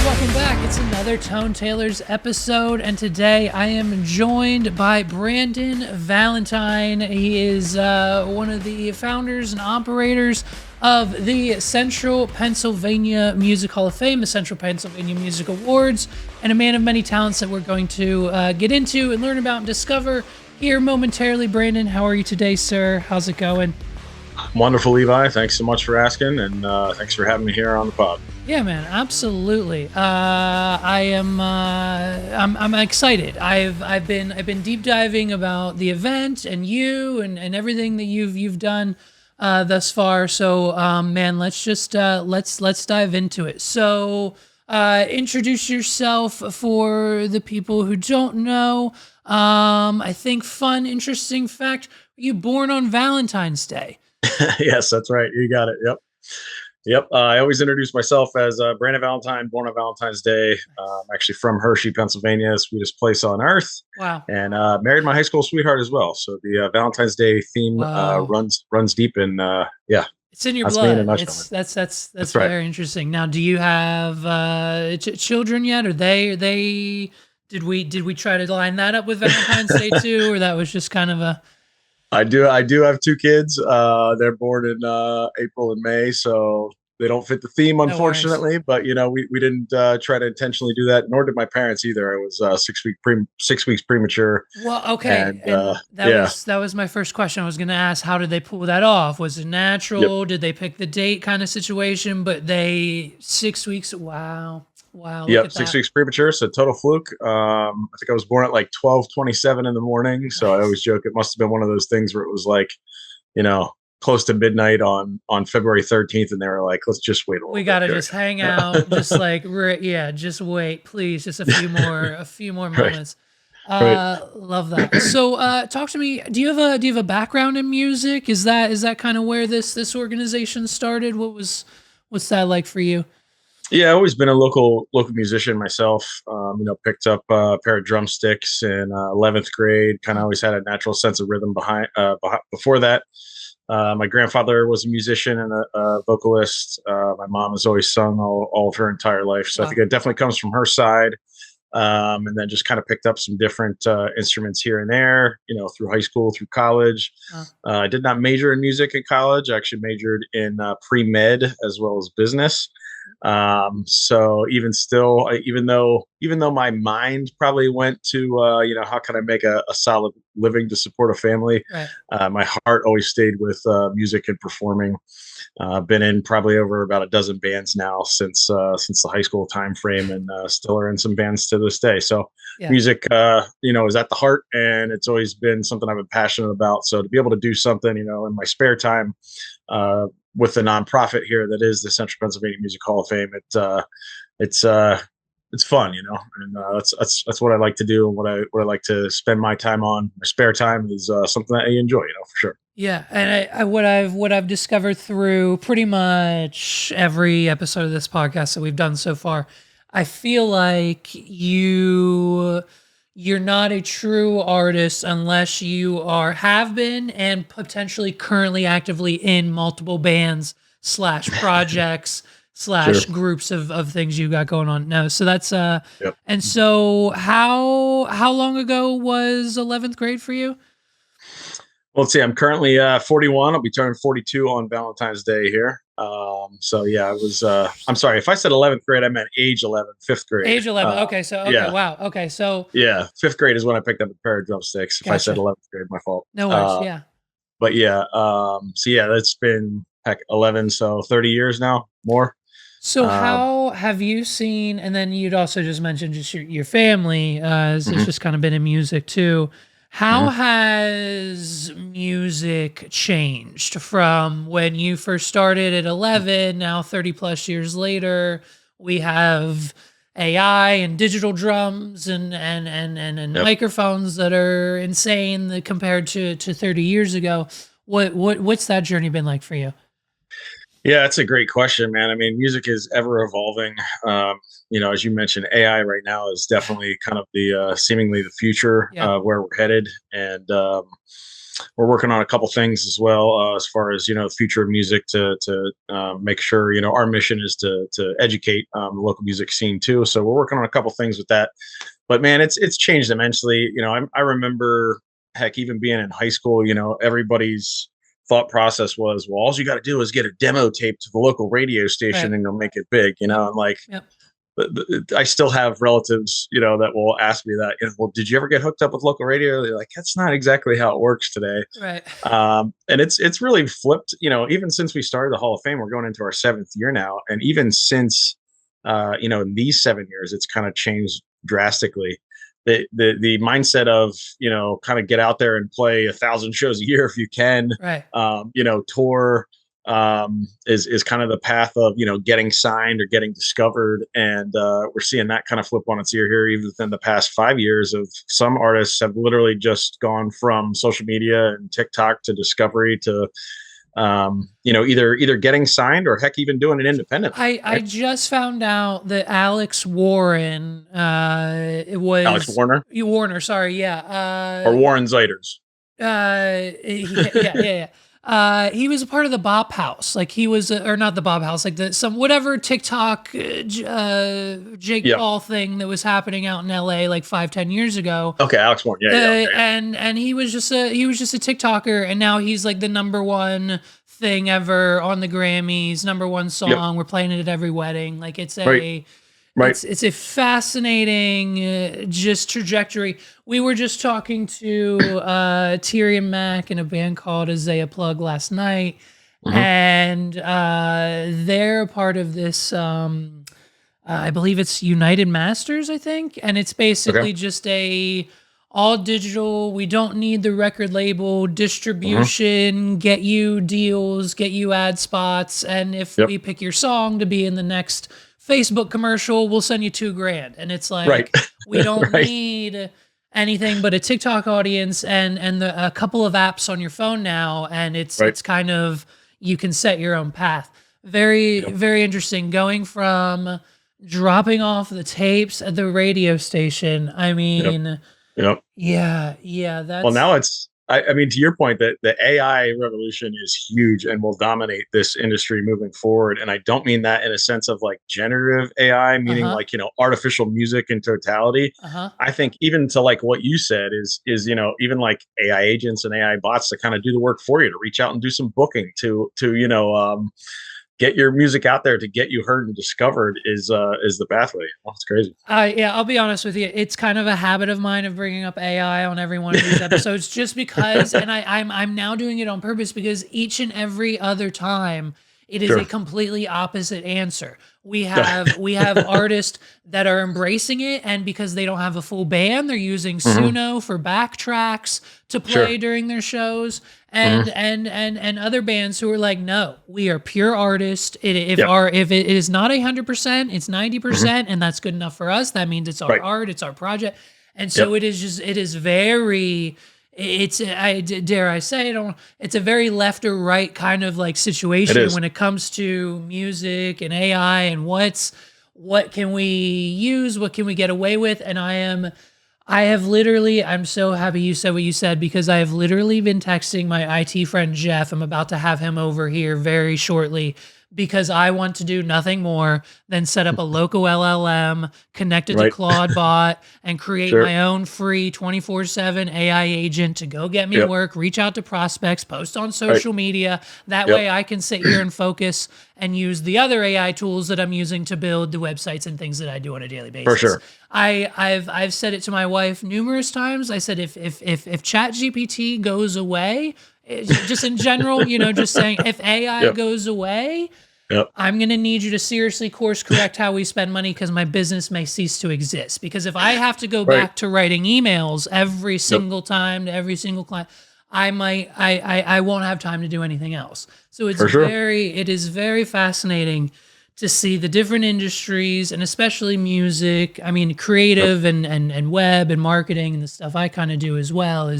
welcome back. It's another Tone Tailors episode, and today I am joined by Brandon Valentine. He is one of the founders and operators of the Central Pennsylvania Music Hall of Fame, the Central Pennsylvania Music Awards, and a man of many talents that we're going to get into and learn about and discover here momentarily. Brandon, how are you today, sir? How's it going? Wonderful, Levi. Thanks so much for asking, and thanks for having me here on the pod. Yeah, man, absolutely. I'm excited. I've been deep diving about the event and you and everything that you've done thus far. So, man, let's dive into it. So, introduce yourself for the people who don't know. I think fun, interesting fact: were you born on Valentine's Day? Yes, that's right. You got it. Yep. I always introduce myself as Brandon Valentine, born on Valentine's Day. I'm actually from Hershey, Pennsylvania, sweetest place on earth. Wow. And married my high school sweetheart as well. So the Valentine's Day theme runs deep, and yeah, it's in your that's me in a blood. nutshell. That's right. Very interesting. Now, do you have children yet? Did we try to line that up with Valentine's Day too, or that was just kind of a? I do have two kids. They're born in April and May, so they don't fit the theme, unfortunately. But we didn't try to intentionally do that, nor did my parents either. I was 6 weeks premature. Well, okay, and that was my first question. I was going to ask, how did they pull that off? Was it natural? Yep. Did they pick the date kind of situation? But 6 weeks. Wow. Yep, 6 weeks premature, so total fluke. I think I was born at like 12:27 in the morning. So nice. I always joke it must have been one of those things where it was like, close to midnight on February 13th, and they were like, let's just wait a little bit. We gotta just hang out, just just wait, please, just a few more moments. Right. Love that. So talk to me. Do you have a background in music? Is that kind of where this organization started? What's that like for you? Yeah, I've always been a local musician myself. Picked up a pair of drumsticks in 11th grade. Kind of always had a natural sense of rhythm before that. My grandfather was a musician and a vocalist. My mom has always sung all of her entire life. So wow. I think it definitely comes from her side. And then just kind of picked up some different instruments here and there, through high school, through college. I did not major in music at college. I actually majored in pre-med as well as business. So even though my mind probably went to, how can I make a solid living to support a family? Right. My heart always stayed with music and performing. Been in probably over about a dozen bands now since the high school time frame, and still are in some bands to this day. So yeah. Music, is at the heart, and it's always been something I've been passionate about. So to be able to do something, in my spare time, with the nonprofit here that is the Central Pennsylvania Music Hall of Fame, it's fun, and that's what I like to do, and what I like to spend my time on. My spare time is something that I enjoy, for sure. Yeah, and I what I've discovered through pretty much every episode of this podcast that we've done so far, I feel like you're not a true artist unless you have been and potentially currently actively in multiple bands / projects / groups of things you got going on now. So that's yep. And so how long ago was 11th grade for you? Well, let's see. I'm currently 41. I'll be turning 42 on Valentine's Day here. So yeah, I was. I'm sorry if I said 11th grade, I meant age 11, 5th grade. Age 11. Okay, yeah. Wow. Okay, so yeah, 5th grade is when I picked up a pair of drumsticks. If I said 11th grade, my fault. No worries. Yeah. But yeah. So yeah, that's been 11. So 30 years now, more. So how have you seen? And then you'd also just mentioned just your family has just kind of been in music too. How has music changed from when you first started at 11, now 30 plus years later? We have AI and digital drums and yep. microphones that are insane compared to 30 years ago. What's that journey been like for you? Yeah, that's a great question, man. I mean, music is ever evolving. As you mentioned, AI right now is definitely kind of the seemingly the future where we're headed. And we're working on a couple things as well, as far as the future of music, to make sure our mission is to educate the local music scene too. So we're working on a couple things with that. But man, it's changed immensely. I remember, heck, even being in high school, everybody's thought process was, well, all you got to do is get a demo tape to the local radio station Right. and you'll make it big. Yep. And like, Yep. I still have relatives, that will ask me that, well, did you ever get hooked up with local radio? They're like, that's not exactly how it works today. Right. And it's really flipped, even since we started the Hall of Fame. We're going into our 7th year now. And even since, in these 7 years, it's kind of changed drastically. The mindset of, kind of get out there and play 1,000 shows a year if you can, Right. tour, is kind of the path of getting signed or getting discovered. And we're seeing that kind of flip on its ear here, even within the past 5 years. Of some artists have literally just gone from social media and TikTok to discovery to either getting signed or heck even doing it independent. I just found out that Alex Warren, it was Alex Warner Warner, sorry, or Warren Zeiters. Yeah. He was a part of the Bop House. Like he was, or not the Bop House, like some whatever TikTok Jake Yep. Paul thing that was happening out in LA like 5-10 years ago. Okay, Alex Warren. Yeah. And he was just a TikToker, and now he's like the number one thing ever on the Grammys, number one song. Yep. We're playing it at every wedding. Like it's Right. it's a fascinating just trajectory. We were just talking to Tyrion Mack in a band called Isaiah Plug last night, Mhm. and they're a part of this. I believe it's United Masters, I think, and it's basically Okay. just a all digital. We don't need the record label distribution. Get you deals, get you ad spots, and if Yep. we pick your song to be in the next Facebook commercial, we'll send you $2,000. And it's like, Right. we don't Right. need anything but a TikTok audience and a couple of apps on your phone now. And it's Right. it's kind of, you can set your own path. Very, Yep. very interesting. Going from dropping off the tapes at the radio station. I mean, Yep. yeah, Well, that's now I mean, to your point, that the AI revolution is huge and will dominate this industry moving forward. And I don't mean that in a sense of like generative AI, meaning uh-huh, like, artificial music in totality. uh-huh. I think even to like what you said is, even like AI agents and AI bots to kind of do the work for you, to reach out and do some booking, to get your music out there, to get you heard and discovered is the pathway. Oh, it's crazy. Yeah, I'll be honest with you. It's kind of a habit of mine of bringing up AI on every one of these episodes, just because, and I'm now doing it on purpose because each and every other time it is a Sure. completely opposite answer. We have artists that are embracing it, and because they don't have a full band, they're using Mhm. Suno for backtracks to play Sure. during their shows, Mhm. and other bands who are like, no, we are pure artists. Yep. If it is not 100%, it's Mhm. 90%, and that's good enough for us. That means it's our Right. art, it's our project, and so Yep. it is very. Dare I say it? It's a very left or right kind of like It situation is. when it comes to music and AI and what can we use, what can we get away with, and I'm so happy you said what you said, because I have literally been texting my IT friend Jeff. I'm about to have him over here very shortly because I want to do nothing more than set up a local LLM, connect it to Right. Claude and create Sure. my own free 24/7 AI agent to go get me Yep. work, reach out to prospects, post on social media. That Yep. way I can sit here and focus and use the other AI tools that I'm using to build the websites and things that I do on a daily basis. For sure. I've said it to my wife numerous times. I said if ChatGPT goes away, just in general, just saying, if AI Yep. goes away, Yep. I'm gonna need you to seriously course correct how we spend money, because my business may cease to exist. Because if I have to go Right. back to writing emails every Yep. single time to every single client, I won't have time to do anything else. So For sure. it is very fascinating to see the different industries, and especially music. I mean, Yep. creative and web and marketing and the stuff I kind of do as well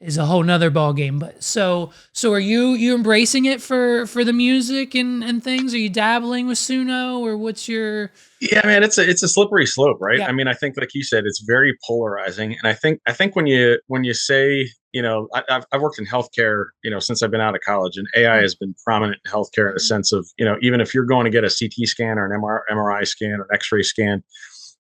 is a whole nother ball game. But so are you embracing it for the music and things? Are you dabbling with Suno, or what's your? Yeah, man, it's a slippery slope, right? Yeah. I mean, I think, like you said, it's very polarizing, and I think when you say, I've worked in healthcare, since I've been out of college, and AI Mm, has been prominent in healthcare in a sense of, even if you're going to get a CT scan or an MRI scan or an X-ray scan,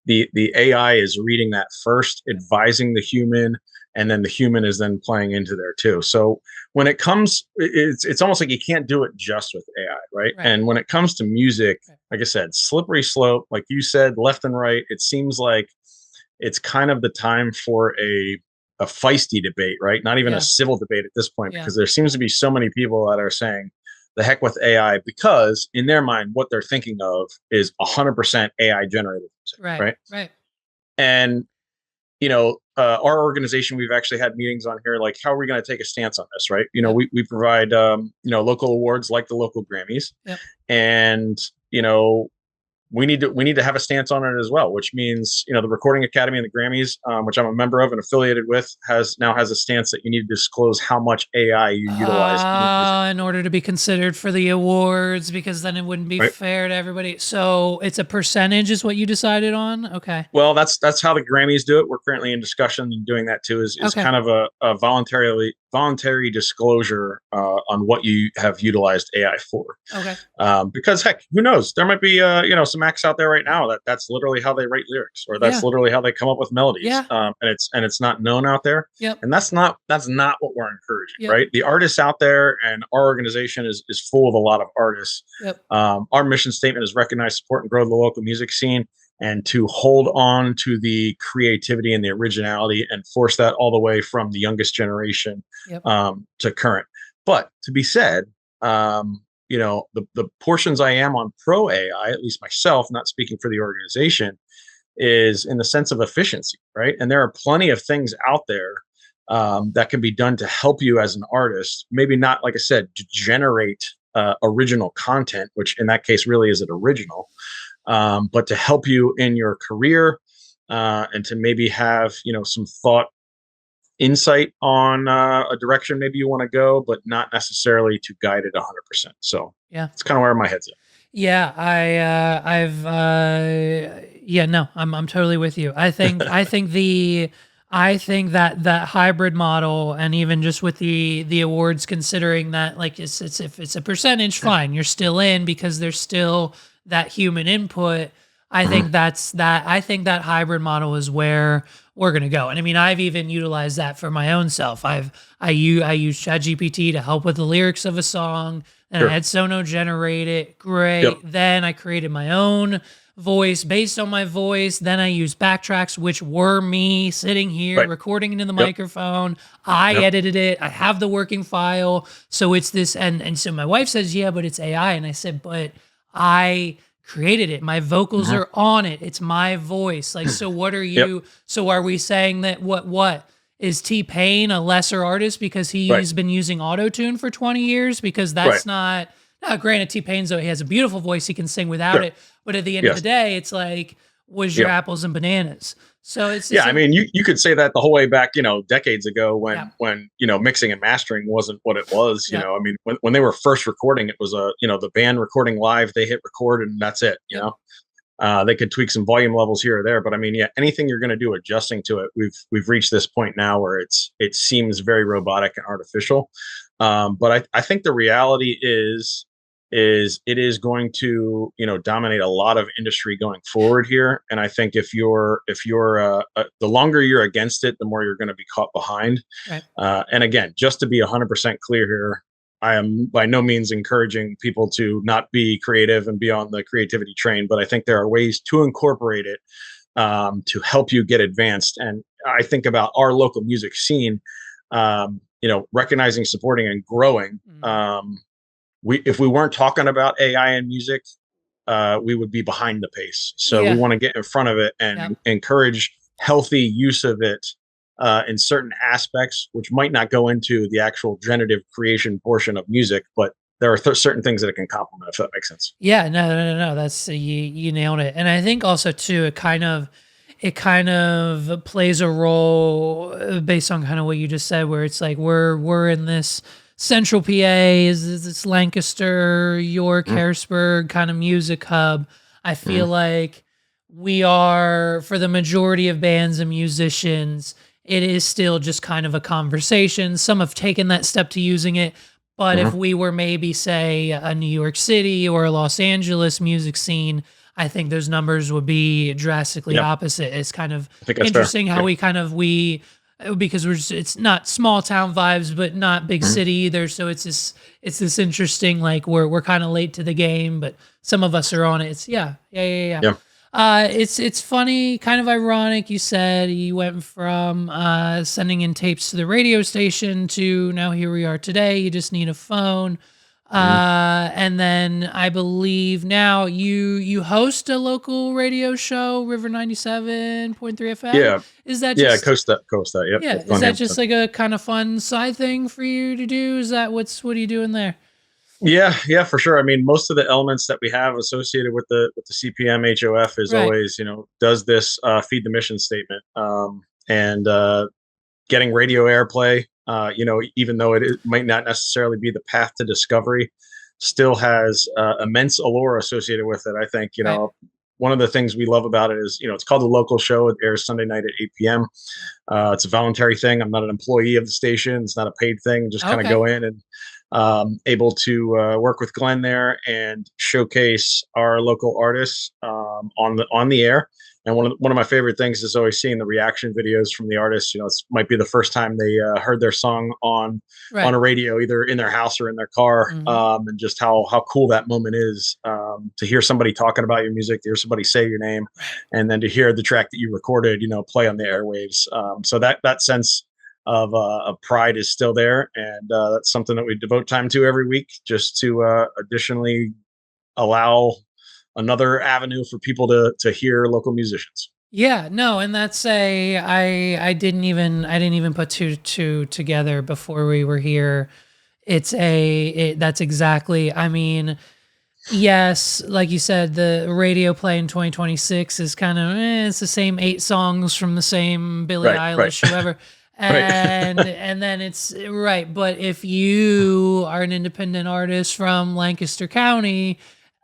the AI is reading that first, advising the human, and then the human is then playing into there too. So when it comes, it's almost like you can't do it just with AI, right? right. And when it comes to music, Right. like I said, slippery slope, like you said, left and right. It seems like it's kind of the time for a feisty debate, right? Not even a Yeah. civil debate at this point, Yeah. because there seems to be so many people that are saying the heck with AI, because in their mind, what they're thinking of is 100% AI generated music, Right. right? Right. And our organization, we've actually had meetings on here, like, how are we going to take a stance on this, right? Yep. We provide local awards like the local Grammys, Yep. and we need to have a stance on it as well, which means, the Recording Academy and the Grammys, which I'm a member of and affiliated with, has a stance that you need to disclose how much AI you utilize in your music, In order to be considered for the awards, because then it wouldn't be right? fair to everybody. So it's a percentage, is what you decided on. Okay. Well, that's how the Grammys do it. We're currently in discussion and doing that too. Is Okay. kind of a voluntary disclosure on what you have utilized AI for. Okay. Because heck, who knows? There might be some acts out there right now that's literally how they write lyrics, or that's Yeah. literally how they come up with melodies. Yeah. And it's not known out there. Yep. And that's not what we're encouraging, Yep. right? The artists out there, and our organization is full of a lot of artists. Yep. Our mission statement is recognize, support, and grow the local music scene, and to hold on to the creativity and the originality, and force that all the way from the youngest generation Yep. to current. But to be said, the portions I am on pro AI, at least myself, not speaking for the organization, is in the sense of efficiency, right? And there are plenty of things out there that can be done to help you as an artist. Maybe not, like I said, to generate original content, which in that case really isn't original, but to help you in your career, and to maybe have some thought, insight on a direction maybe you want to go, but not necessarily to guide it 100%. So Yeah. it's kind of where my head's at. Yeah. Yeah, no, I'm totally with you. I think that hybrid model, and even just with the awards, considering that, like, it's if it's a percentage, fine, you're still in because there's still that human input. Mhm. I think that hybrid model is where we're gonna go. And I mean, I've even utilized that for my own self. I use ChatGPT to help with the lyrics of a song, and I Sure. had Sono generate it. Great. Yep. Then I created my own voice based on my voice. Then I used backtracks, which were me sitting here Right. recording into the Yep. microphone. I Yep. edited it. I have the working file. So it's this, and so my wife says, yeah, but it's AI. And I said, but I created it. My vocals Mhm. are on it. It's my voice. Like, so what are Yep. you? So are we saying that what is T-Pain a lesser artist because Right. he's been using auto-tune for 20 years? Because Right. that's not, now, granted, T-Pain's, though, he has a beautiful voice, he can sing without Sure. it. But at the end of the Yes. day, it's like, was your Yep. apples and bananas? So Yeah, I a, mean, you could say that the whole way back, decades ago, yeah, when mixing and mastering wasn't what it was. yeah, I mean, when they were first recording, it was the band recording live. They hit record and that's it. yep, They could tweak some volume levels here or there, but I mean, yeah, anything you're going to do adjusting to it, we've reached this point now where it seems very robotic and artificial. But I think the reality is it is going to dominate a lot of industry going forward here. And I think if you're the longer you're against it, the more you're going to be caught behind. right, And again, just to be 100% clear here, I am by no means encouraging people to not be creative and be on the creativity train, but I think there are ways to incorporate it to help you get advanced. And I think about our local music scene, recognizing, supporting, and growing. mhm, If we weren't talking about AI and music, we would be behind the pace. So we yeah, want to get in front of it yeah. and encourage healthy use of it in certain aspects, which might not go into the actual generative creation portion of music, but there are certain things that it can complement, if that makes sense. Yeah, no, no, no, no. That's you nailed it. And I think also too, it kind of, it kind of plays a role based on kind of what you just said, where it's like we're in this central PA, is this Lancaster, York, Mhm. Harrisburg kind of music hub. I feel like we are, for the majority of bands and musicians, it is still just kind of a conversation. Some have taken that step to using it, but if Mhm. we were maybe, say, a New York City or a Los Angeles music scene, I think those numbers would be drastically Yep. opposite. It's kind of I think that's fair. interesting how Yeah. because it's not small town vibes, but not big Mhm. city either. So it's this interesting, like we're kind of late to the game, but some of us are on it. It's yeah. Yeah. It's funny, kind of ironic. You said you went from sending in tapes to the radio station to now here we are today. You just need a phone. Mhm. And then I believe now you host a local radio show, River 97.3 FM. Yeah. Is that Yeah. just Coast that. Yep. yeah, With is Glenn that just Hamilton. like a kind of fun side thing for you to do? Is that what are you doing there? Yeah, for sure. I mean, most of the elements that we have associated with the CPMHOF is Right. always, does this feed the mission statement, and getting radio airplay. Even though it might not necessarily be the path to discovery, still has immense allure associated with it. I think Right. one of the things we love about it is it's called the local show. It airs Sunday night at 8 p.m. It's a voluntary thing. I'm not an employee of the station. It's not a paid thing. Just kind of Okay. go in and able to work with Glenn there and showcase our local artists on the air. And one of my favorite things is always seeing the reaction videos from the artists. It might be the first time they heard their song on Right. a radio, either in their house or in their car, Hmm. and just how cool that moment is, to hear somebody talking about your music, to hear somebody say your name, and then to hear the track that you recorded, play on the airwaves. So that sense of pride is still there, and that's something that we devote time to every week, just to additionally allow another avenue for people to hear local musicians. Yeah, no, and that's a I didn't even put two together before we were here. That's exactly, I mean, yes, like you said, the radio play in 2026 is kind of it's the same 8 songs from the same Billie Right, Eilish, whoever. right. And then it's right, but if you are an independent artist from Lancaster County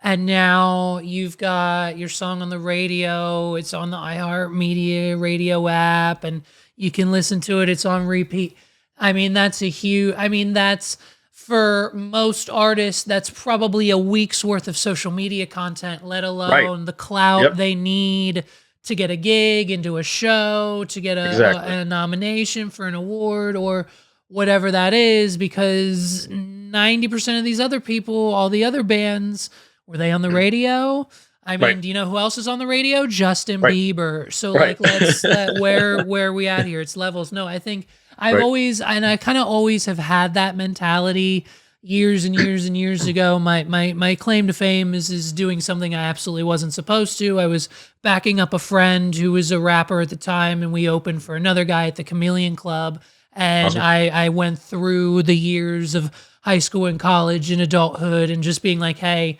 and now you've got your song on the radio, it's on the iHeartMedia radio app and you can listen to it, it's on repeat. I mean, that's for most artists, that's probably a week's worth of social media content, let Right. alone the clout Yep. they need to get a gig, into a show, to get Exactly. a nomination for an award or whatever that is, because 90% of these other people, all the other bands, were they on the Mhm. radio? I Right. mean, do you know who else is on the radio? Justin Right. Bieber. So Right. like let's let where are we at here? It's levels. No, I think Right. I kind of always have had that mentality years and years and years ago. My claim to fame is doing something I absolutely wasn't supposed to. I was backing up a friend who was a rapper at the time, and we opened for another guy at the Chameleon Club. And Awesome. I went through the years of high school and college and adulthood and just being like, hey,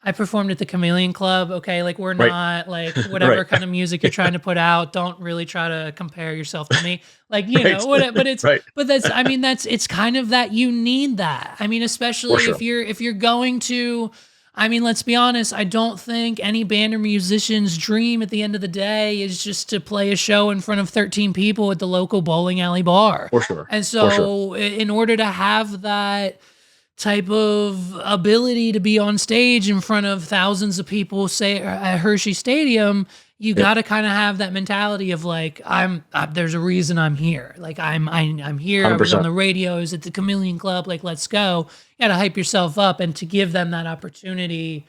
I performed at the Chameleon Club. Okay, like we're Right. not like Right. whatever kind of music you're trying to put out. Don't really try to compare yourself to me. Like Right. what? Right. But that's I mean that's it's kind of that you need that. I mean, For especially sure. if you're going to. I mean, let's be honest. I don't think any band or musician's dream at the end of the day is just to play a show in front of 13 people at the local bowling alley bar. For sure. And For sure. so, in order to have that type of ability to be on stage in front of thousands of people, say at Hershey Stadium, you Yep. got to kind of have that mentality of like there's a reason I'm here. Like I'm here. I was on 100%. the radio. I was at the Chameleon Club. Like let's go. You got to hype yourself up and to give them that opportunity.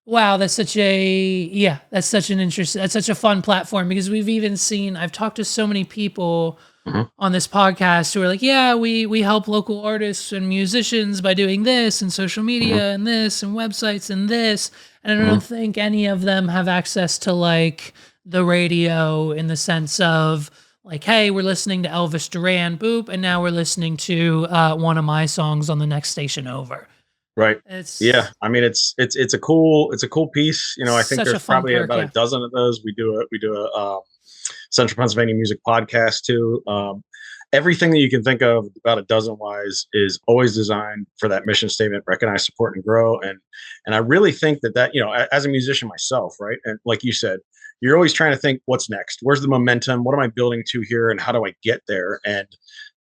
Wow, that's such an interest. That's such a fun platform because we've even seen. I've talked to so many people Mhm. on this podcast who are like, yeah, we help local artists and musicians by doing this and social Mhm. media and this and websites and this. And I don't Mhm. think any of them have access to like the radio in the sense of like, hey, we're listening to Elvis Duran, boop, and now we're listening to one of my songs on the next station over. Right. Yeah. It's I mean, it's a cool piece. You know, I think such a there's fun probably perk. about a Yeah. dozen of those. We do a Central Pennsylvania music podcast too. Everything that you can think of, about a dozen wise, is always designed for that mission statement: recognize, support, and grow. And I really think that as a musician myself, right, and like you said, you're always trying to think, what's next? Where's the momentum? What am I building to here, and how do I get there? And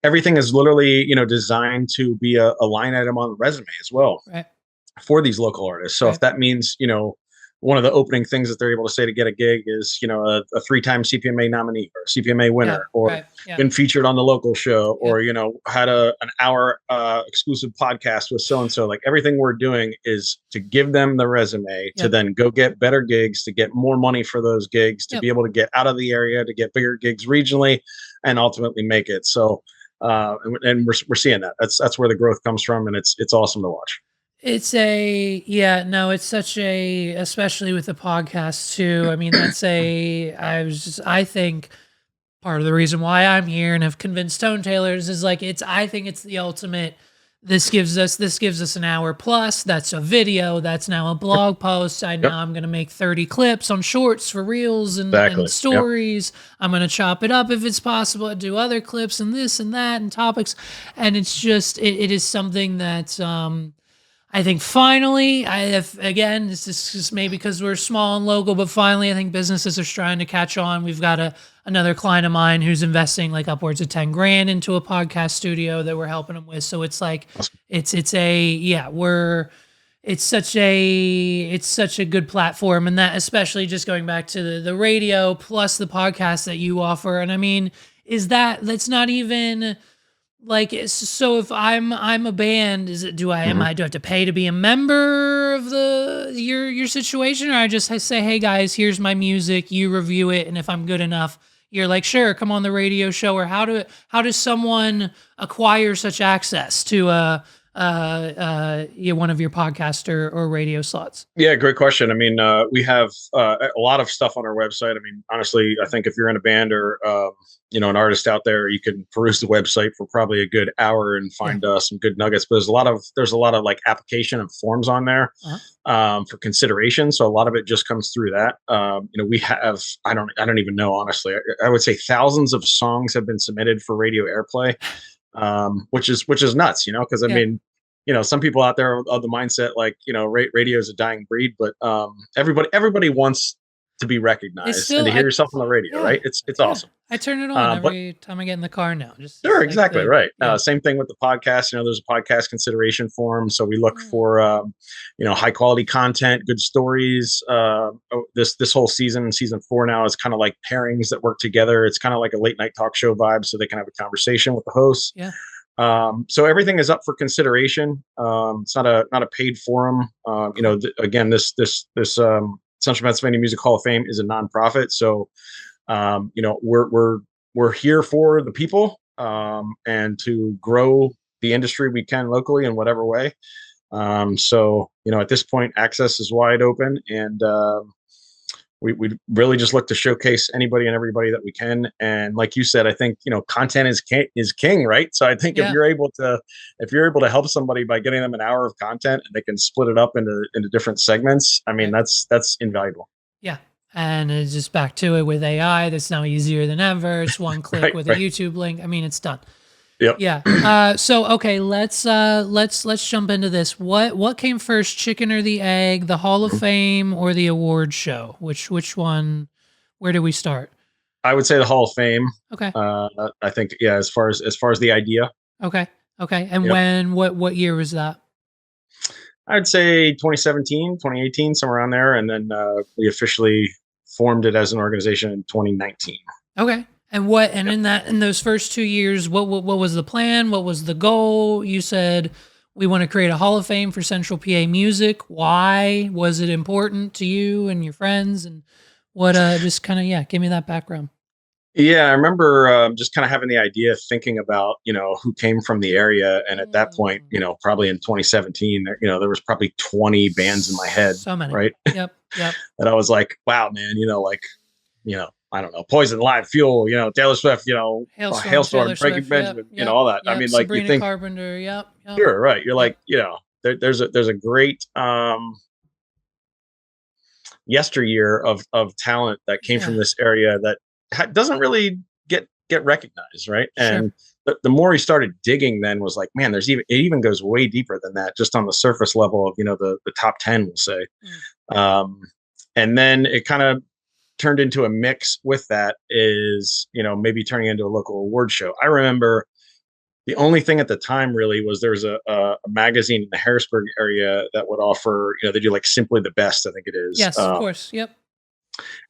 everything is literally, designed to be a line item on the resume as well Right. for these local artists. So if Right. that means, one of the opening things that they're able to say to get a gig is, a three-time CPMA nominee or CPMA Yeah. winner, or Right. Yeah. been featured on the local show, Yep. or, had an hour exclusive podcast with so-and-so. Like, everything we're doing is to give them the resume to Yep. then go get better gigs, to get more money for those gigs, to Yep. be able to get out of the area, to get bigger gigs regionally, and ultimately make it. So, and we're seeing that. That's where the growth comes from, and it's awesome to watch. It's such a, especially with the podcast too. I mean, I think part of the reason why I'm here and have convinced Tone Tailors is like, I think it's the ultimate. This gives us an hour plus. That's a video. That's now a blog post. Yep. I'm going to make 30 clips on shorts for reels and Exactly. Yep. stories. I'm going to chop it up if it's possible, do other clips and this and that and topics. And it's just, it is something that, I think finally, again, this is just maybe because we're small and local, but finally, I think businesses are trying to catch on. We've got another client of mine who's investing like upwards of 10 grand into a podcast studio that we're helping them with. So it's like, Awesome. it's such a good platform, and that, especially just going back to the radio plus the podcast that you offer. And I mean, that's not even. Like, so if I'm a band, do I have to pay to be a member of your situation, or I just say, hey guys, here's my music, you review it, and if I'm good enough, you're like, sure, come on the radio show? Or how does someone acquire such access to one of your podcast or radio slots? Yeah, great question. I mean, we have a lot of stuff on our website. I mean, honestly, I think if you're in a band or an artist out there, you can peruse the website for probably a good hour and find some good nuggets. But there's a lot of like application and forms on there for consideration. So a lot of it just comes through that. We have, I don't even know, honestly. I would say thousands of songs have been submitted for radio airplay, which is nuts. Because I mean, some people out there are of the mindset like, radio is a dying breed, but everybody wants to be recognized and to hear yourself on the radio, right? It's awesome. I turn it on every time I get in the car now. Sure, exactly, right. Same thing with the podcast. There's a podcast consideration form, so we look for high quality content, good stories. This whole season 4 now, is kind of like pairings that work together. It's kind of like a late night talk show vibe, so they can have a conversation with the hosts. Yeah. So everything is up for consideration. It's not a paid forum. Again, this Central Pennsylvania Music Hall of Fame is a nonprofit. So, we're here for the people, and to grow the industry we can locally in whatever way. So, at this point, access is wide open, and we really just look to showcase anybody and everybody that we can. And like you said, I think, content is king, right? So I think if you're able to help somebody by getting them an hour of content and they can split it up into different segments, I mean, that's invaluable. Yeah. And it's just back to it with AI. That's now easier than ever. It's one click with a YouTube link. I mean, it's done. Yep. Yeah. So okay, let's jump into this. What came first, chicken or the egg, the Hall of Fame or the award show? Which one? Where do we start? I would say the Hall of Fame. Okay. I think as far as the idea. Okay. And what year was that? I'd say 2017, 2018, somewhere around there, and then we officially formed it as an organization in 2019. Okay. And in those first 2 years, what was the plan? What was the goal? You said we want to create a Hall of Fame for Central PA music. Why was it important to you and your friends? And what just kind of give me that background. Yeah, I remember just kind of having the idea, thinking about who came from the area, and at that point, probably in 2017, there was probably 20 bands in my head. So many, right? Yep. That I was like, wow, man, I don't know, Poison, Live, Fuel, Taylor Swift, Hailstorm, Breaking Benjamin, all that. Yep, I mean, Sabrina like, you think Carpenter, yep. Sure, right? You're like, there's a great yesteryear of talent that came from Yeah. this area that doesn't really get recognized, right? Sure. And the more he started digging, then was like, man, it even goes way deeper than that, just on the surface level of the top 10, we'll say. Mm. Um, and then it kind of turned into a mix with that is maybe turning into a local award show. I remember the only thing at the time really was there was a magazine in the Harrisburg area that would offer, they do like Simply the Best, I think it is. Yes, of course. Yep.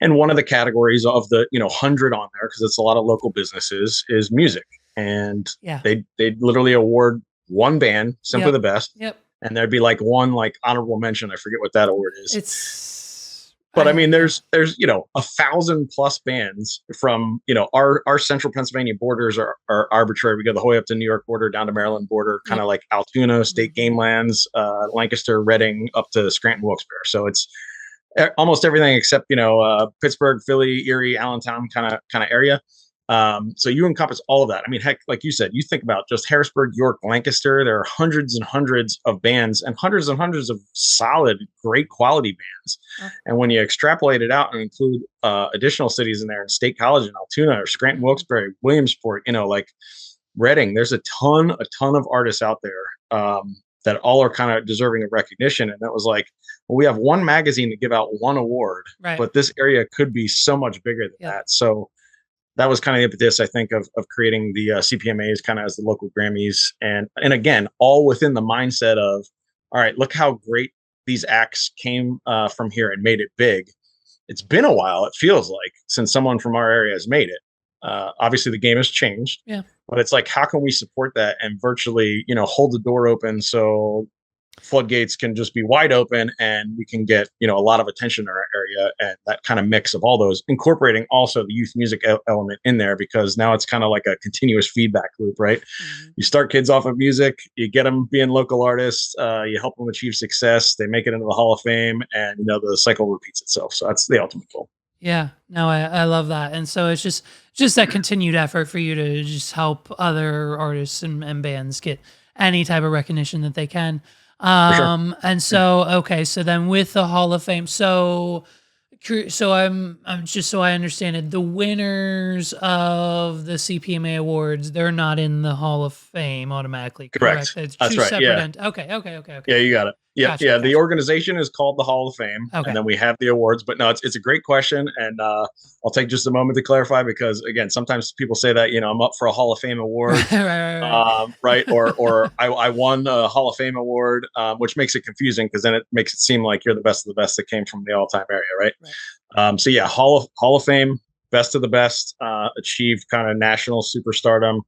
And one of the categories of the 100 on there, because it's a lot of local businesses, is music. And Yeah. they literally award one band, Simply Yep. the Best. Yep. And there'd be like one like honorable mention. I forget what that award is. But I mean, Yeah. there's 1,000+ bands from our central Pennsylvania borders are arbitrary. We go the whole way up to New York border, down to Maryland border, kind of like Altoona, State Game Lands, Lancaster, Reading, up to Scranton, Wilkes-Barre. So it's almost everything except Pittsburgh, Philly, Erie, Allentown kind of area. So you encompass all of that. I mean, heck, like you said, you think about just Harrisburg, York, Lancaster. There are hundreds and hundreds of bands and hundreds of solid, great quality bands. And when you extrapolate it out and include additional cities in there, State College in Altoona or Scranton, Wilkes-Barre, Williamsport, like Reading, there's a ton of artists out there that all are kind of deserving of recognition. And that was like, well, we have one magazine to give out one award, Right. but this area could be so much bigger than that. So that was kind of the impetus, I think, of creating the CPMAs kind of as the local Grammys. And again, all within the mindset of, all right, look how great these acts came from here and made it big. It's been a while, it feels like, since someone from our area has made it. Obviously, the game has changed. Yeah. But it's like, how can we support that and virtually, hold the door open so floodgates can just be wide open and we can get a lot of attention in our area, and that kind of mix of all those, incorporating also the youth music element in there, because now it's kind of like a continuous feedback loop, right? You start kids off of music, you get them being local artists, you help them achieve success, they make it into the Hall of Fame, and the cycle repeats itself. So that's the ultimate goal. Yeah, no, I love that. And so it's just that continued effort for you to just help other artists and bands get any type of recognition that they can. Sure. And so, okay, so then with the Hall of Fame, so I'm just so I understand it, the winners of the CPMA awards, they're not in the Hall of Fame automatically, correct? Correct. It's That's two right. separate Yeah. Okay. Yeah, you got it. Yeah, Gotcha, yeah. gotcha. The organization is called the Hall of Fame, Okay. and then we have the awards. But no, it's a great question, and I'll take just a moment to clarify, because again, sometimes people say that I'm up for a Hall of Fame award, Right. right? Or I won a Hall of Fame award, which makes it confusing, because then it makes it seem like you're the best of the best that came from the all-time area, right? So yeah, Hall of Fame, best of the best, achieved kind of national superstardom.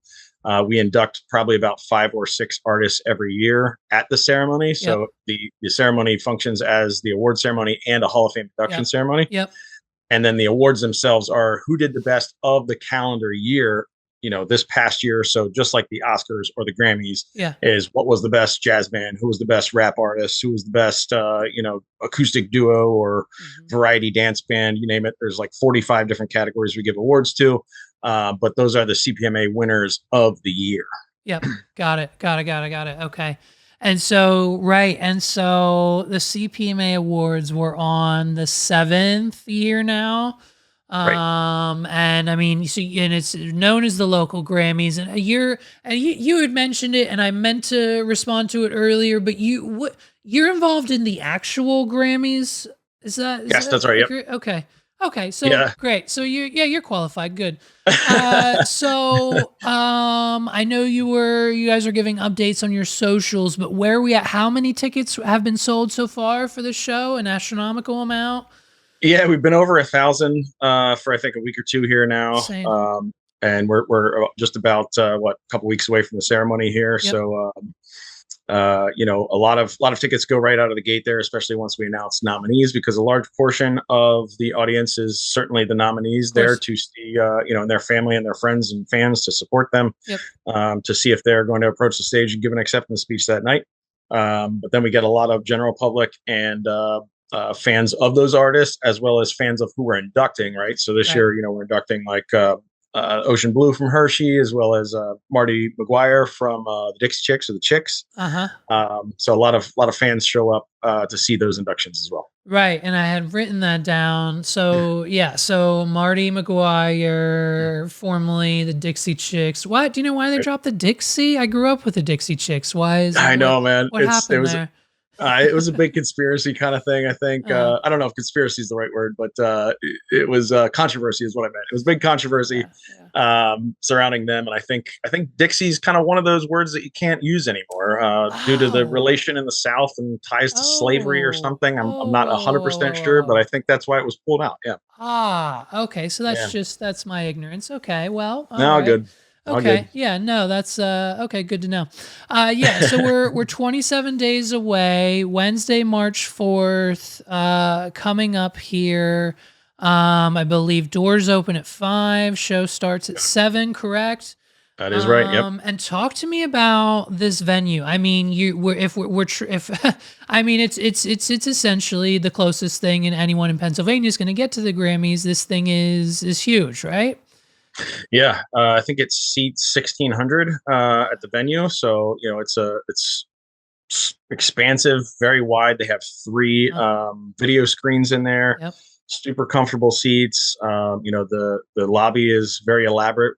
We induct probably about 5 or 6 artists every year at the ceremony. So the ceremony functions as the award ceremony and a Hall of Fame induction ceremony. Yep. And then the awards themselves are who did the best of the calendar year, this past year. So just like the Oscars or the Grammys, is what was the best jazz band, who was the best rap artist, who was the best, acoustic duo or variety dance band, you name it. There's like 45 different categories we give awards to. But those are the CPMA winners of the year. Yep. Got it. Okay. And so, right. And so the CPMA awards were on the 7th year now. And I mean, and it's known as the local Grammys, and you had mentioned it, and I meant to respond to it earlier, but you're involved in the actual Grammys. Yes, that's right. Yep. Okay. So great. So you're qualified. Good. I know you guys are giving updates on your socials, but where are we at? How many tickets have been sold so far for the show? An astronomical amount. Yeah, we've been over 1,000 for I think a week or two here now. And we're just about a couple weeks away from the ceremony here. Yep. So a lot of tickets go right out of the gate there, especially once we announce nominees, because a large portion of the audience is certainly the nominees there to see, and their family and their friends and fans to support them, to see if they're going to approach the stage and give an acceptance speech that night. But then we get a lot of general public and fans of those artists, as well as fans of who we're inducting, right? So this year, we're inducting like Ocean Blue from Hershey, as well as Marty McGuire from the Dixie Chicks or the Chicks. Uh-huh. So a lot of fans show up to see those inductions as well. Right, and I had written that down. So yeah, so Marty McGuire, formerly the Dixie Chicks. What? Do you know why they dropped the Dixie? I grew up with the Dixie Chicks. Why is I know, man. what happened there? It was a big conspiracy kind of thing. I think I don't know if conspiracy is the right word, but it was controversy is what I meant. It was big controversy surrounding them, and I think Dixie's kind of one of those words that you can't use anymore due to the Oh. relation in the South and ties to slavery or Oh. something. I'm not Whoa, whoa, 100% whoa, sure, but I whoa. think that's why it was pulled out. Yeah, Okay. So yeah. that's my ignorance. Okay. Well, all No, right. good, all Okay. good. Yeah, no, that's okay, good to know. Yeah, so we're 27 days away. Wednesday, March 4th, coming up here. I believe doors open at 5, show starts at 7, correct? That is right. Yep. And talk to me about this venue. I mean, if I mean, it's essentially the closest thing, and anyone in Pennsylvania is going to get to the Grammys. This thing is huge, right? Yeah, I think it seats 1,600 at the venue. So it's expansive, very wide. They have three Uh, video screens in there, yep, super comfortable seats. The lobby is very elaborate.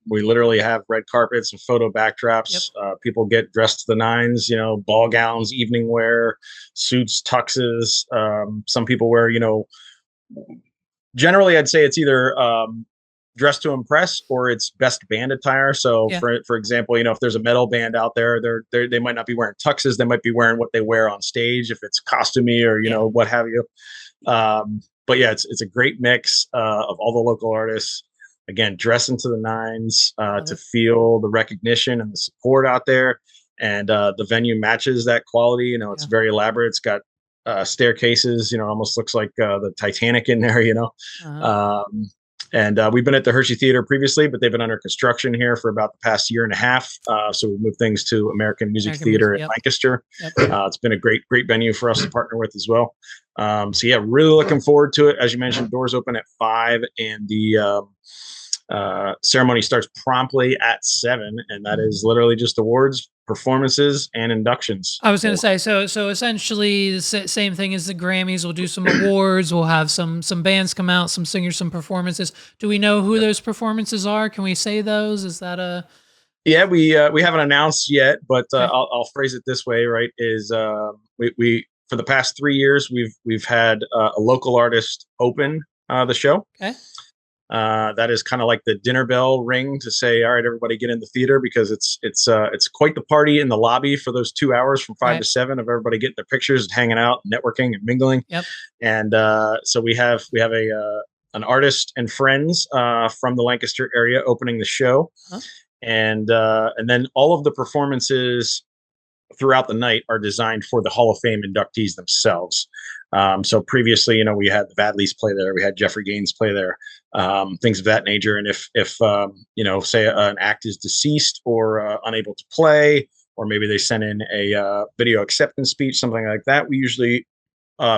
We literally have red carpets and photo yep, backdrops. People get dressed to the nines. Ball gowns, evening wear, suits, tuxes. Some people wear. Generally, I'd say it's either dress to impress or it's best band attire. So yeah, for example, if there's a metal band out there, they might not be wearing tuxes. They might be wearing what they wear on stage if it's costumey or yeah. what have you. But yeah, it's a great mix of all the local artists. Again, dressing to the nines Love to it. feel the recognition and the support out there, and the venue matches that quality. It's Yeah. very elaborate. It's got staircases. Almost looks like the Titanic in there. Uh-huh. Um, and we've been at the Hershey Theater previously, but they've been under construction here for about the past year and a half. So we moved things to American Music American music. Theater in Yep. Lancaster. Yep. It's been a great venue for us to partner with as well. So yeah, really looking forward to it. As you mentioned, doors open at 5, and the ceremony starts promptly at 7, and that is literally just awards, performances, and inductions. I was gonna So say, so essentially the same thing as the Grammys. We'll do some awards. We'll have some bands come out, some singers, some performances. Do we know who those performances are? Can we say those? Is that a yeah, we haven't announced yet, but okay? I'll phrase it this way, right? Is we for the past 3 years we've had a local artist open the show. Okay. That is kind of like the dinner bell ring to say, all right, everybody get in the theater, because it's quite the party in the lobby for those 2 hours from 5 to 7 of everybody getting their pictures and hanging out, networking and mingling. Yep. And so we have a an artist and friends from the Lancaster area opening the show, Huh? and then all of the performances throughout the night are designed for the Hall of Fame inductees themselves. So previously, we had the Vadleys play there, we had Jeffrey Gaines play there, things of that nature. And if say an act is deceased or unable to play, or maybe they send in a video acceptance speech, something like that, we usually